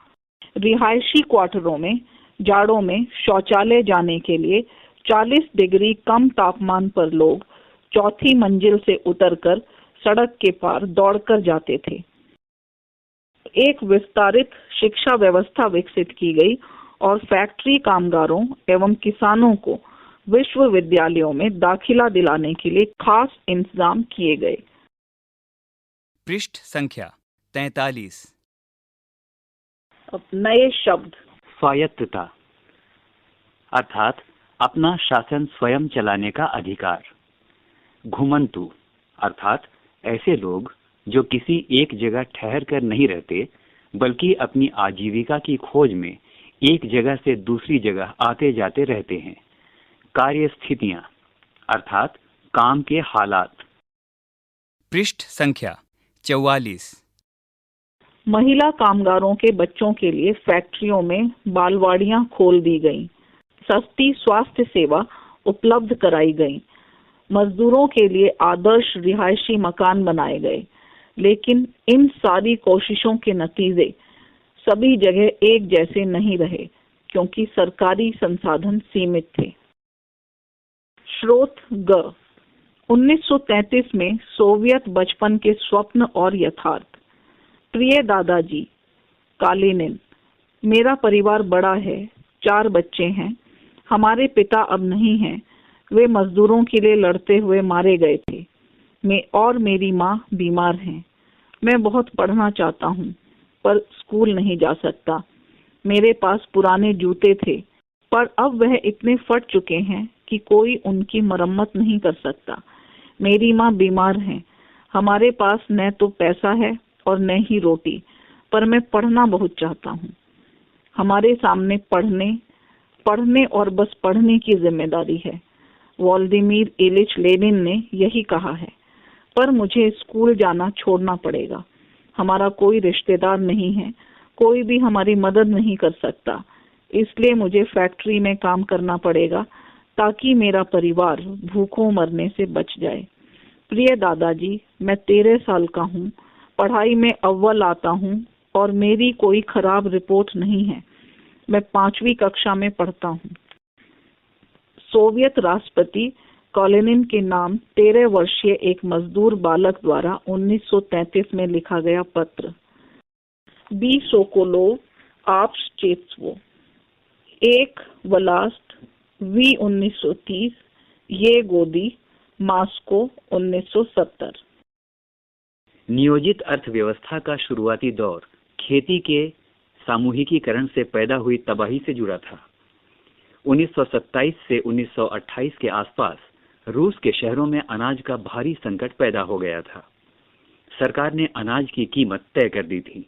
रिहायशी क्वार्टरों में जाड़ों में शौचालय जाने के लिए 40 डिग्री कम तापमान पर लोग 4थी मंजिल से उतरकर सड़क के पार दौड़कर जाते थे। एक विस्तारित शिक्षा व्यवस्था विकसित की गई और फैक्ट्री कामगारों एवं किसानों को विश्वविद्यालयों में दाखिला दिलाने के लिए खास इंतजाम किए गए। पृष्ठ संख्या 43। अब नए शब्द। स्वायत्तता अर्थात अपना शासन स्वयं चलाने का अधिकार। घुमंतु अर्थात ऐसे लोग जो किसी एक जगह ठहर कर नहीं रहते, बल्कि अपनी आजीविका की खोज में एक जगह से दूसरी जगह आते जाते रहते हैं। कार्य स्थितियां अर्थात काम के हालात। पृष्ठ संख्या 44। महिला कामगारों के बच्चों के लिए फैक्ट्रियों में बालवाड़ियां खोल दी गईं। सस्ती स्वास्थ्य सेवा उपलब्ध कराई गई। मजदूरों के लिए आदर्श रिहायशी मकान बनाए गए। लेकिन इन सारी कोशिशों के नतीजे सभी जगह एक जैसे नहीं रहे, क्योंकि सरकारी संसाधन सीमित थे। स्रोत ग 1933 में सोवियत बचपन के स्वप्न और यथार्थ। प्रिय दादाजी, कालिनिन। मेरा परिवार बड़ा है, 4 बच्चे हैं। हमारे पिता अब नहीं हैं। वे मजदूरों के लिए लड़ते हुए मारे गए थे। मैं और मेरी माँ बीमार हैं। मैं बहुत पढ़ना चाहता हूँ, पर स्कूल नहीं जा सकता। मेरे पास पुराने जूते थे, पर अब वह इतने फट चुके हैं कि कोई उनकी मरम्मत नहीं कर सकता। मेरी माँ बीमार है। हमारे पास न तो पैसा है और न ही रोटी, पर मैं पढ़ना बहुत चाहता हूँ। हमारे सामने पढ़ने और बस पढ़ने की जिम्मेदारी है। व्लादिमीर इलिच लेनिन ने यही कहा है। पर मुझे स्कूल जाना छोड़ना पड़ेगा। हमारा कोई रिश्तेदार नहीं है, कोई भी हमारी मदद नहीं कर सकता। इसलिए मुझे फैक्ट्री में काम करना पड़ेगा ताकि मेरा परिवार भूखों मरने से बच जाए। प्रिय दादाजी, मैं 13 साल का हूँ, पढ़ाई में अव्वल आता हूँ और मेरी कोई खराब रिपोर्ट नहीं है। मैं 5वीं कक्षा में पढ़ता हूँ। सोवियत राष्ट्रपति कालिनिन के नाम 13 वर्षीय एक मजदूर बालक द्वारा 1933 में लिखा गया पत्र। बी सोकोलोव आप्स चेत्सवो 1 वलास्ट वी 1930 ये गोदी मास्को 1970। नियोजित अर्थव्यवस्था का शुरुआती दौर खेती के सामूहिकीकरण से पैदा हुई तबाही से जुड़ा था। 1927 से 1928 के आसपास रूस के शहरों में अनाज का भारी संकट पैदा हो गया था। सरकार ने अनाज की कीमत तय कर दी थी।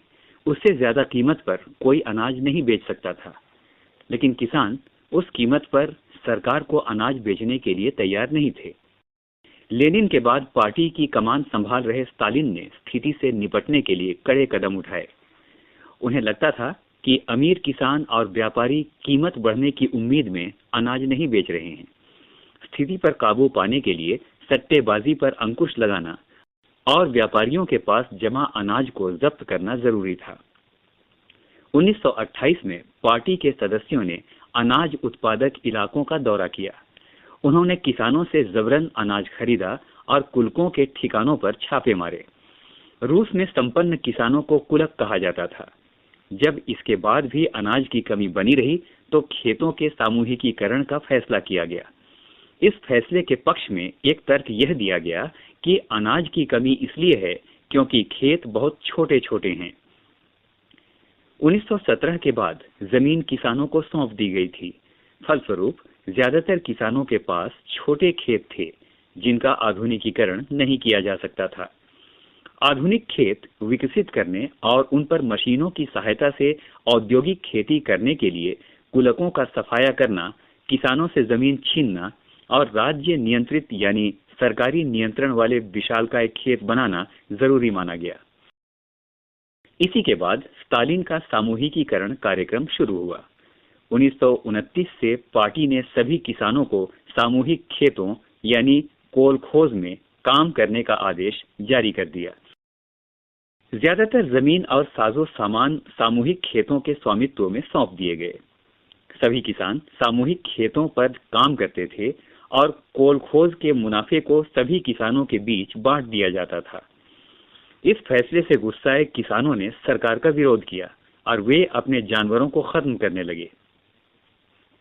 उससे ज्यादा कीमत पर कोई अनाज नहीं बेच सकता था, लेकिन किसान उस कीमत पर सरकार को अनाज बेचने के लिए तैयार नहीं थे। लेनिन के बाद पार्टी की कमान संभाल रहे स्टालिन ने स्थिति से निपटने के लिए कड़े कदम उठाए। उन्हें लगता था कि अमीर किसान और व्यापारी कीमत बढ़ने की उम्मीद में अनाज नहीं बेच रहे हैं। स्थिति पर काबू पाने के लिए सट्टेबाजी पर अंकुश लगाना और व्यापारियों के पास जमा अनाज को जब्त करना जरूरी था। 1928 में पार्टी के सदस्यों ने अनाज उत्पादक इलाकों का दौरा किया। उन्होंने किसानों से जबरन अनाज खरीदा और कुलकों के ठिकानों पर छापे मारे। रूस में संपन्न किसानों को कुलक कहा जाता था। जब इसके बाद भी अनाज की कमी बनी रही तो खेतों के सामूहिकीकरण का फैसला किया गया। इस फैसले के पक्ष में एक तर्क यह दिया गया कि अनाज की कमी इसलिए है क्योंकि खेत बहुत छोटे छोटे हैं। 1917 के बाद जमीन किसानों को सौंप दी गई थी। फलस्वरूप ज्यादातर किसानों के पास छोटे खेत थे जिनका आधुनिकीकरण नहीं किया जा सकता था। आधुनिक खेत विकसित करने और उन पर मशीनों की सहायता से औद्योगिक खेती करने के लिए कुलकों का सफाया करना, किसानों से जमीन छीनना और राज्य नियंत्रित यानी सरकारी नियंत्रण वाले विशालकाय खेत बनाना जरूरी माना गया। इसी के बाद स्टालिन का सामूहिकीकरण कार्यक्रम शुरू हुआ। 1929 से पार्टी ने सभी किसानों को सामूहिक खेतों यानी कोलखोज में काम करने का आदेश जारी कर दिया। ज्यादातर जमीन और साजो सामान सामूहिक खेतों के स्वामित्व में सौंप दिए गए। सभी किसान सामूहिक खेतों पर काम करते थे और कोलखोज के मुनाफे को सभी किसानों के बीच बांट दिया जाता था। इस फैसले से गुस्साए किसानों ने सरकार का विरोध किया और वे अपने जानवरों को खत्म करने लगे।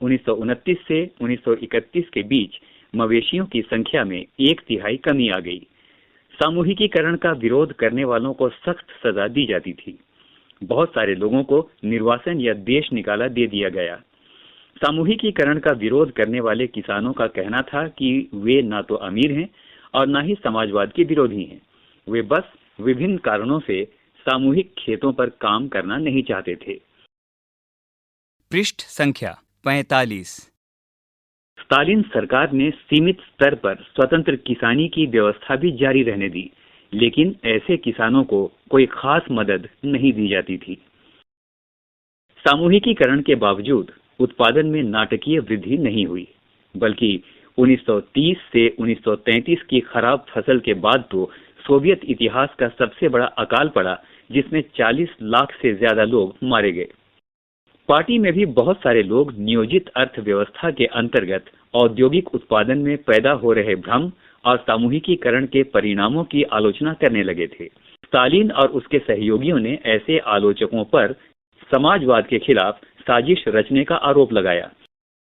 1929 से 1931 के बीच मवेशियों की संख्या में 1/3 कमी आ गई। सामूहिकीकरण का विरोध करने वालों को सख्त सजा दी जाती थी। बहुत सारे लोगों को निर्वासन या देश निकाला दे दिया गया। सामूहिकीकरण का विरोध करने वाले किसानों का कहना था कि वे ना तो अमीर हैं और ना ही समाजवाद के विरोधी हैं। वे बस विभिन्न कारणों से सामूहिक खेतों पर काम करना नहीं चाहते थे। पृष्ठ संख्या 45। स्टालिन सरकार ने सीमित स्तर पर स्वतंत्र किसानी की व्यवस्था भी जारी रहने दी, लेकिन ऐसे किसानों को कोई खास मदद नहीं दी जाती थी। सामूहिकीकरण के बावजूद उत्पादन में नाटकीय वृद्धि नहीं हुई, बल्कि 1930 से 1933 की खराब फसल के बाद तो सोवियत इतिहास का सबसे बड़ा अकाल पड़ा, जिसमें 40 लाख से ज्यादा लोग मारे गए। पार्टी में भी बहुत सारे लोग नियोजित अर्थव्यवस्था के अंतर्गत औद्योगिक उत्पादन में पैदा हो रहे भ्रम और सामूहिकीकरण के परिणामों की आलोचना करने लगे थे। स्टालिन और उसके सहयोगियों ने ऐसे आलोचकों पर समाजवाद के खिलाफ साजिश रचने का आरोप लगाया।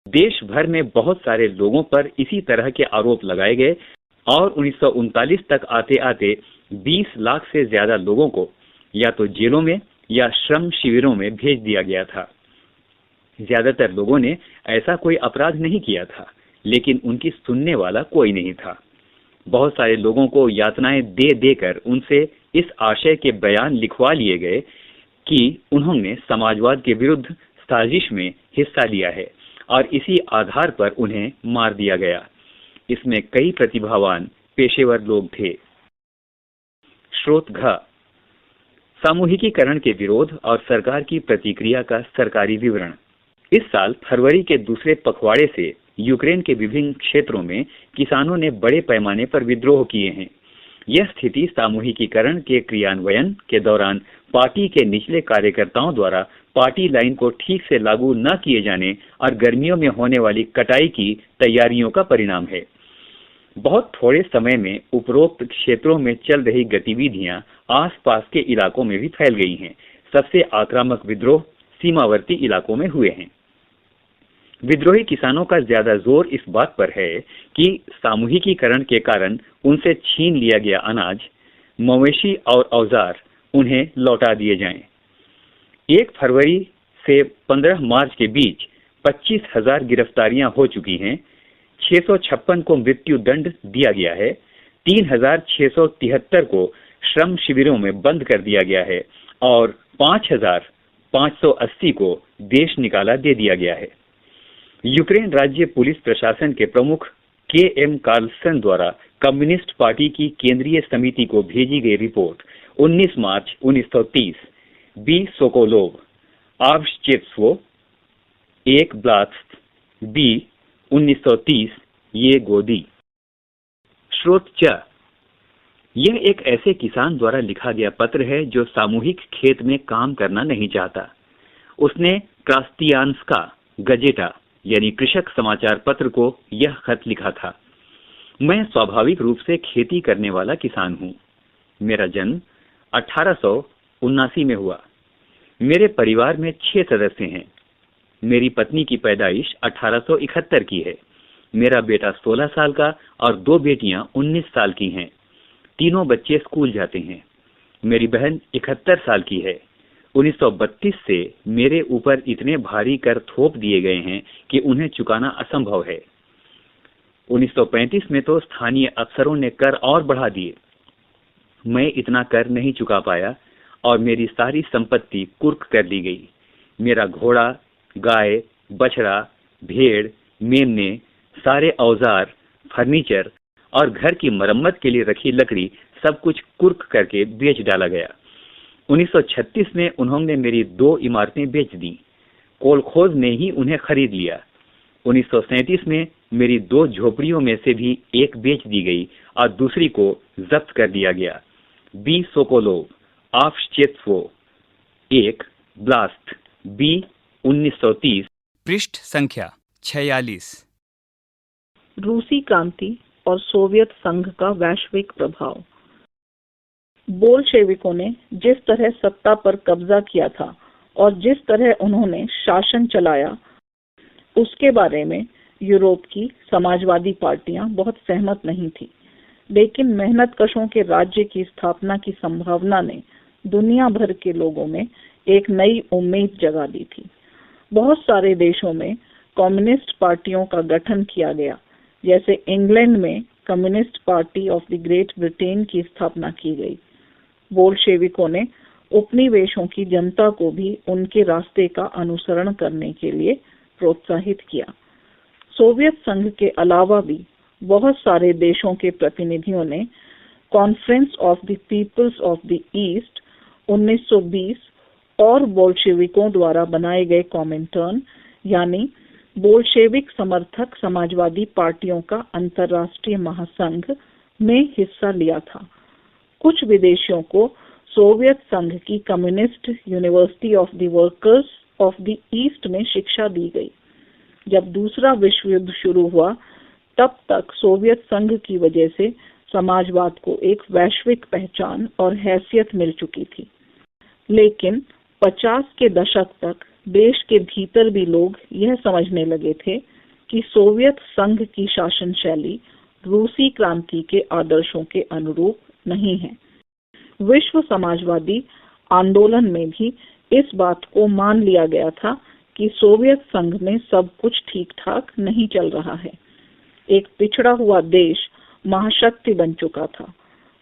देश भर में बहुत सारे लोगों पर इसी तरह के आरोप लगाए गए और 1939 तक आते आते 20 लाख से ज्यादा लोगों को या तो जेलों में या श्रम शिविरों में भेज दिया गया था। ज्यादातर लोगों ने ऐसा कोई अपराध नहीं किया था, लेकिन उनकी सुनने वाला कोई नहीं था। बहुत सारे लोगों को यातनाएं दे देकर उनसे इस आशय के बयान लिखवा लिए गए कि उन्होंने समाजवाद के विरुद्ध साजिश में हिस्सा लिया है और इसी आधार पर उन्हें मार दिया गया। इसमें कई प्रतिभावान पेशेवर लोग थे। स्रोत घ सामूहिकीकरण के विरोध और सरकार की प्रतिक्रिया का सरकारी विवरण। इस साल फरवरी के दूसरे पखवाड़े से यूक्रेन के विभिन्न क्षेत्रों में किसानों ने बड़े पैमाने पर विद्रोह किए हैं। यह स्थिति सामूहिकीकरण के क्रियान्वयन के दौरान पार्टी के निचले कार्यकर्ताओं द्वारा पार्टी लाइन को ठीक से लागू न किए जाने और गर्मियों में होने वाली कटाई की तैयारियों का परिणाम है। बहुत थोड़े समय में उपरोक्त क्षेत्रों में चल रही गतिविधियां आसपास के इलाकों में भी फैल गई हैं। सबसे आक्रामक विद्रोह सीमावर्ती इलाकों में हुए हैं। विद्रोही किसानों का ज्यादा जोर इस बात पर है कि सामूहिकीकरण के कारण उनसे छीन लिया गया अनाज, मवेशी और औजार उन्हें लौटा दिए जाएं। 1 फरवरी से 15 मार्च के बीच 25,000 गिरफ्तारियां हो चुकी हैं, 656 को मृत्यु दंड दिया गया है, 3,673 को श्रम शिविरों में बंद कर दिया गया है और 5,580 को देश निकाला दे दिया गया है। यूक्रेन राज्य पुलिस प्रशासन के प्रमुख के.एम. कार्लसन द्वारा कम्युनिस्ट पार्टी की केंद्रीय समिति को भेजी गई रिपोर्ट 19 मार्च 1930, बी सोकोलोव, आव्शचेत्स्को, 1 ब्लात्स, बी 1930, ये गोदी। स्रोत च, यह एक ऐसे किसान द्वारा लिखा गया पत्र है जो सामूहिक खेत में काम करना नहीं चाहता। उसने क्रास्तियान्स्का गजेटा यानी कृषक समाचार पत्र को यह खत लिखा था। मैं स्वाभाविक रूप से खेती करने वाला किसान हूँ। मेरा जन्म 1879 में हुआ। मेरे परिवार में 6 सदस्य हैं। मेरी पत्नी की पैदाइश 1871 की है। मेरा बेटा 16 साल का और 2 बेटियां 19 साल की हैं। तीनों बच्चे स्कूल जाते हैं। मेरी बहन 71 साल की है। 1932 से मेरे ऊपर इतने भारी कर थोप दिए गए हैं कि उन्हें चुकाना असंभव है। 1935 में तो स्थानीय अफसरों ने कर और बढ़ा दिए। मैं इतना कर नहीं चुका पाया और मेरी सारी संपत्ति कुर्क कर ली गई। मेरा घोड़ा, गाय, बछड़ा, भेड़, मेमने, सारे औजार, फर्नीचर और घर की मरम्मत के लिए रखी लकड़ी सब कुछ कुर्क करके बेच डाला गया। 1936 में उन्होंने मेरी 2 इमारतें बेच दी। कोलखोज ने ही उन्हें खरीद लिया। 1937 में मेरी 2 झोपड़ियों में से भी एक बेच दी गई और दूसरी को जब्त कर लिया गया। बी सोकोलोव, आव्शचेत्स्को, 1 ब्लास्ट, बी 1930। पृष्ठ संख्या 46। रूसी क्रांति और सोवियत संघ का वैश्विक प्रभाव। बोल्शेविकों ने जिस तरह सत्ता पर कब्जा किया था और जिस तरह उन्होंने शासन चलाया, उसके बारे में यूरोप की समाजवादी पार्टियां बहुत सहमत नहीं थी। लेकिन मेहनतकशों के राज्य की स्थापना की संभावना ने दुनिया भर के लोगों में एक नई उम्मीद जगा दी थी। बहुत सारे देशों में कम्युनिस्ट पार्टियों का गठन किया गया। जैसे इंग्लैंड में communist party of the great Britain की स्थापना की गई। बोल्शेविकों ने उपनिवेशों की जनता को भी उनके रास्ते का अनुसरण करने के लिए प्रोत्साहित किया। सोवियत संघ के अलावा भी बहुत सारे देशों के प्रतिनिधियों ने Conference of the Peoples of the East 1920 और बोल्शेविकों द्वारा बनाए गए कॉमिंटर्न यानी बोल्शेविक समर्थक समाजवादी पार्टियों का अंतर्राष्ट्रीय महासंघ में हिस्सा लिया था। कुछ विदेशियों को सोवियत संघ की communist university of the workers of the east में शिक्षा दी गई। जब दूसरा विश्व युद्ध शुरू हुआ, तब तक सोवियत संघ की वजह से समाजवाद को एक वैश्विक पहचान और हैसियत मिल चुकी थी। लेकिन 50 के दशक तक देश के भीतर भी लोग यह समझने लगे थे कि सोवियत संघ की शासन शैली रूसी क्रांति के आदर्शों के अनुरूप नहीं है। विश्व समाजवादी आंदोलन में भी इस बात को मान लिया गया था कि सोवियत संघ में सब कुछ ठीक ठाक नहीं चल रहा है। एक पिछड़ा हुआ देश महाशक्ति बन चुका था।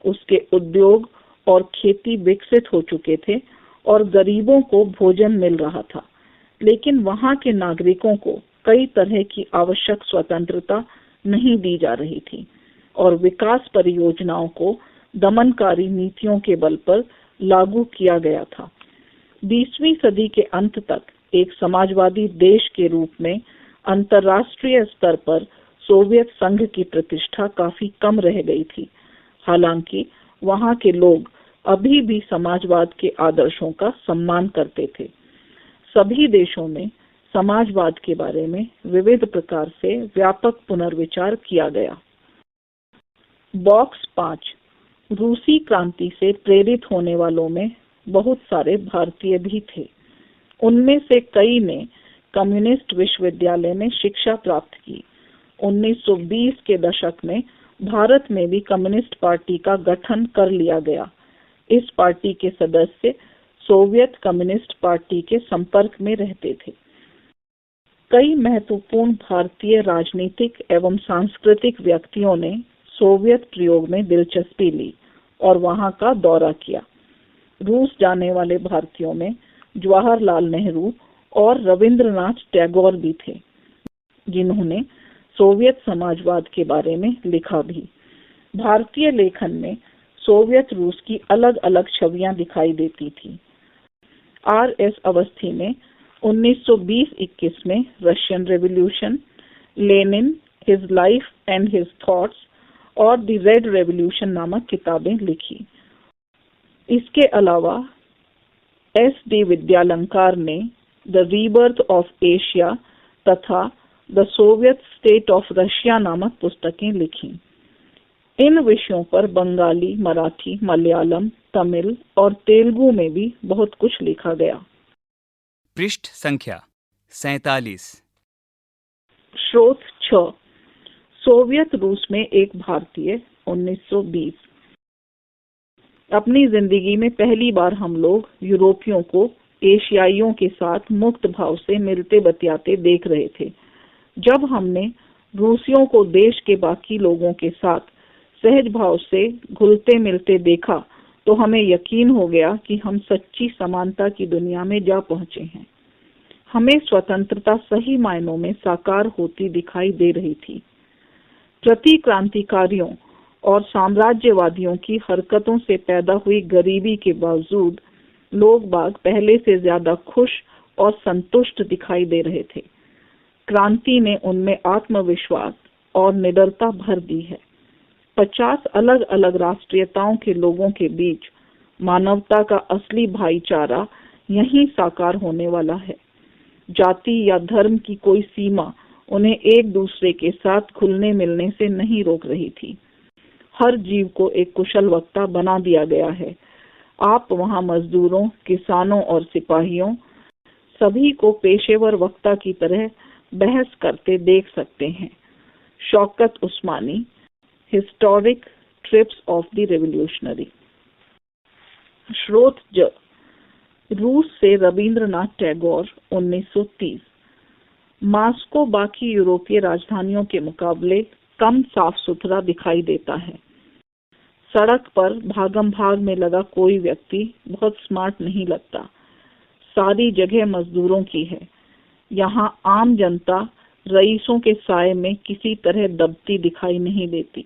उसके उद्योग और खेती विकसित हो चुके थे और गरीबों को भोजन मिल रहा था। लेकिन वहां के नागरिकों को कई तरह की आवश्यक स्वतंत्रता नहीं दी जा रही थी और विकास परियोजनाओं को दमनकारी नीतियों के बल पर लागू किया गया था। 20वीं सदी के अंत तक एक समाजवादी देश के रूप में अंतर्राष्ट्रीय स्तर पर सोवियत संघ की प्रतिष्ठा काफी कम रह गई थी। हालांकि वहां के लोग अभी भी समाजवाद के आदर्शों का सम्मान करते थे। सभी देशों में समाजवाद के बारे में विविध प्रकार से व्यापक पुनर्विचार किया गया। बॉक्स 5। रूसी क्रांति से प्रेरित होने वालों में बहुत सारे भारतीय भी थे। उनमें से कई ने कम्युनिस्ट विश्वविद्यालय में शिक्षा प्राप्त की। 1920 के दशक में भारत में भी कम्युनिस्ट पार्टी का गठन कर लिया गया। इस पार्टी के सदस्य सोवियत कम्युनिस्ट पार्टी के संपर्क में रहते थे। कई महत्वपूर्ण भारतीय राजनीतिक एवं सांस्कृतिक व्यक्तियों ने सोवियत प्रयोग में दिलचस्पी ली और वहां का दौरा किया। रूस जाने वाले भारतीयों में जवाहरलाल नेहरू और रविंद्रनाथ टैगोर भी थे, जिन्होंने सोवियत समाजवाद के बारे में लिखा भी। भारतीय लेखन में सोवियत रूस की अलग अलग छवियां दिखाई देती थी। R.S. अवस्थी ने 1920-21 में Russian revolution, Lenin, his life and his thoughts और द रेड रेवोल्यूशन नामक किताबें लिखी। इसके अलावा S.D. विद्यालंकार ने द रीबर्थ ऑफ एशिया तथा the Soviet state of Russia नामक पुस्तकें लिखी। इन विषयों पर बंगाली, मराठी, मलयालम, तमिल और तेलुगु में भी बहुत कुछ लिखा गया। पृष्ठ संख्या 47। स्रोत 6। सोवियत रूस में एक भारतीय 1920। अपनी जिंदगी में पहली बार हम लोग यूरोपियों को एशियाइयों के साथ मुक्त भाव से मिलते बतियाते देख रहे थे। जब हमने रूसियों को देश के बाकी लोगों के साथ सहज भाव से घुलते मिलते देखा तो हमें यकीन हो गया कि हम सच्ची समानता की दुनिया में जा पहुंचे हैं। हमें स्वतंत्रता सही मायनों में साकार होती दिखाई दे रही थी। प्रतिक्रांतिकारियों और साम्राज्यवादियों की हरकतों से पैदा हुई गरीबी के बावजूद लोग बाग पहले से ज्यादा खुश और संतुष्ट दिखाई दे रहे थे। क्रांति ने उनमें आत्मविश्वास और निडरता भर दी है। 50 अलग अलग राष्ट्रीयताओं के लोगों के बीच मानवता का असली भाईचारा यहीं साकार होने वाला है। जाति या धर्म की कोई सीमा उन्हें एक दूसरे के साथ घुलने मिलने से नहीं रोक रही थी। हर जीव को एक कुशल वक्ता बना दिया गया है। आप वहां मजदूरों, किसानों और सिपाहियों सभी को पेशेवर वक्ता की तरह बहस करते देख सकते हैं। Shaukat Usmani, historic trips of the revolutionary. स्रोत ज। रूस से रविंद्रनाथ टैगोर 1930। मास्को बाकी यूरोपीय राजधानियों के मुकाबले कम साफ सुथरा दिखाई देता है। सड़क पर भागम भाग में लगा कोई व्यक्ति बहुत स्मार्ट नहीं लगता। सारी जगह मजदूरों की है। यहाँ आम जनता रईसों के साए में किसी तरह दबती दिखाई नहीं देती।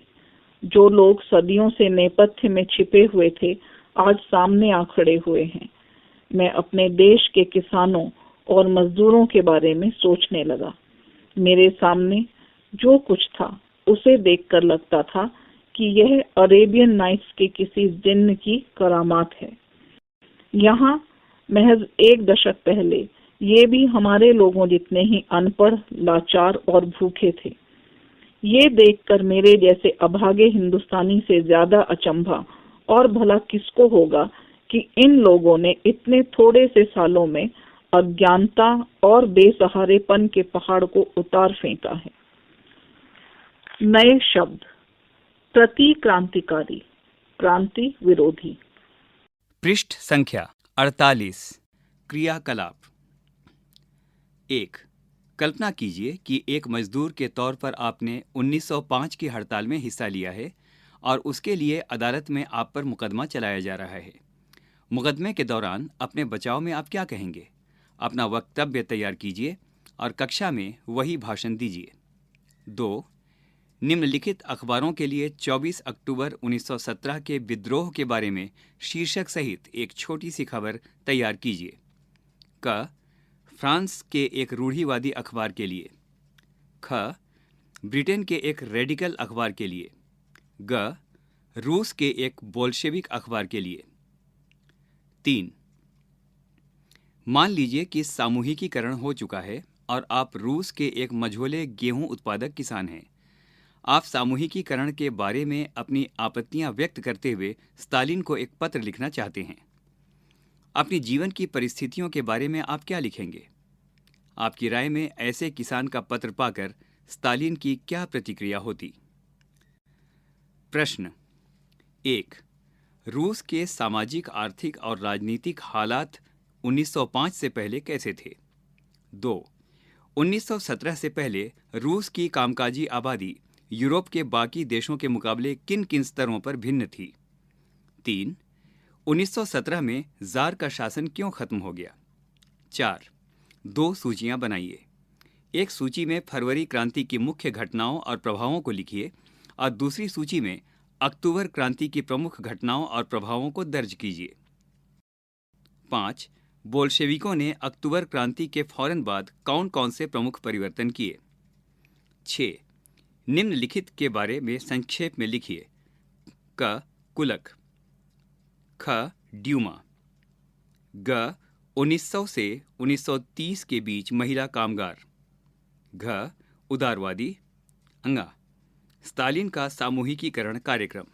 जो लोग सदियों से नेपथ्य में छिपे हुए थे आज सामने आ खड़े हुए हैं। मैं अपने देश के किसानों और मजदूरों के बारे में सोचने लगा। मेरे सामने जो कुछ था उसे देखकर लगता था कि यह अरेबियन नाइट्स के किसी जिन्न की करामात है। यहाँ महज 1 दशक पहले ये भी हमारे लोगों जितने ही अनपढ़, लाचार और भूखे थे। ये देखकर मेरे जैसे अभागे हिंदुस्तानी से ज्यादा अचंभा और भला किसको होगा कि इन लोगों ने इतने थोड़े से सालों में अज्ञानता और बेसहारेपन के पहाड़ को उतार फेंका है। नए शब्द। प्रतिक्रांतिकारी, क्रांति विरोधी। पृष्ठ संख्या 48। क्रियाकलाप 1। कल्पना कीजिए कि एक मजदूर के तौर पर आपने 1905 की हड़ताल में हिस्सा लिया है और उसके लिए अदालत में आप पर मुकदमा चलाया जा रहा है। मुकदमे के दौरान अपने बचाव में आप क्या कहेंगे? अपना वक्तव्य तैयार कीजिए और कक्षा में वही भाषण दीजिए। 2। निम्नलिखित अखबारों के लिए 24 अक्टूबर 1917 के विद्रोह के बारे में शीर्षक सहित एक छोटी सी खबर तैयार कीजिए। क। फ्रांस के एक रूढ़िवादी अखबार के लिए। ख। ब्रिटेन के एक रेडिकल अखबार के लिए। ग। रूस के एक बोल्शेविक अखबार के लिए। 3। मान लीजिए कि सामूहिकीकरण हो चुका है और आप रूस के एक मझोले गेहूं उत्पादक किसान हैं। आप सामूहिकीकरण के बारे में अपनी आपत्तियां व्यक्त करते हुए स्टालिन को एक पत्र लिखना चाहते हैं। अपनी जीवन की परिस्थितियों के बारे में आप क्या लिखेंगे? आपकी राय में ऐसे किसान का पत्र पाकर स्टालिन की क्या प्रतिक्रिया होती? प्रश्न 1. रूस के सामाजिक, आर्थिक और राजनीतिक हालात 1905 से पहले कैसे थे? 2. 1917 से पहले रूस की कामकाजी आबादी यूरोप के बाकी देशों के मुकाबले किन किन स्तरों पर भिन्न थी? 3. 1917 में जार का शासन क्यों खत्म हो गया? 4. 2 सूचियां बनाइए। एक सूची में फरवरी क्रांति की मुख्य घटनाओं और प्रभावों को लिखिए और दूसरी सूची में अक्टूबर क्रांति की प्रमुख घटनाओं और प्रभावों को दर्ज कीजिए। 5. बोल्शेविकों ने अक्टूबर क्रांति के फौरन बाद कौन कौन से प्रमुख परिवर्तन किए? 6. निम्नलिखित के बारे में संक्षेप में लिखिए। क. कुलक, ख. ड्यूमा, ग. 1900 से 1930 के बीच महिला कामगार, घ. उदारवादी, अंगा. स्टालिन का सामूहिकीकरण कार्यक्रम।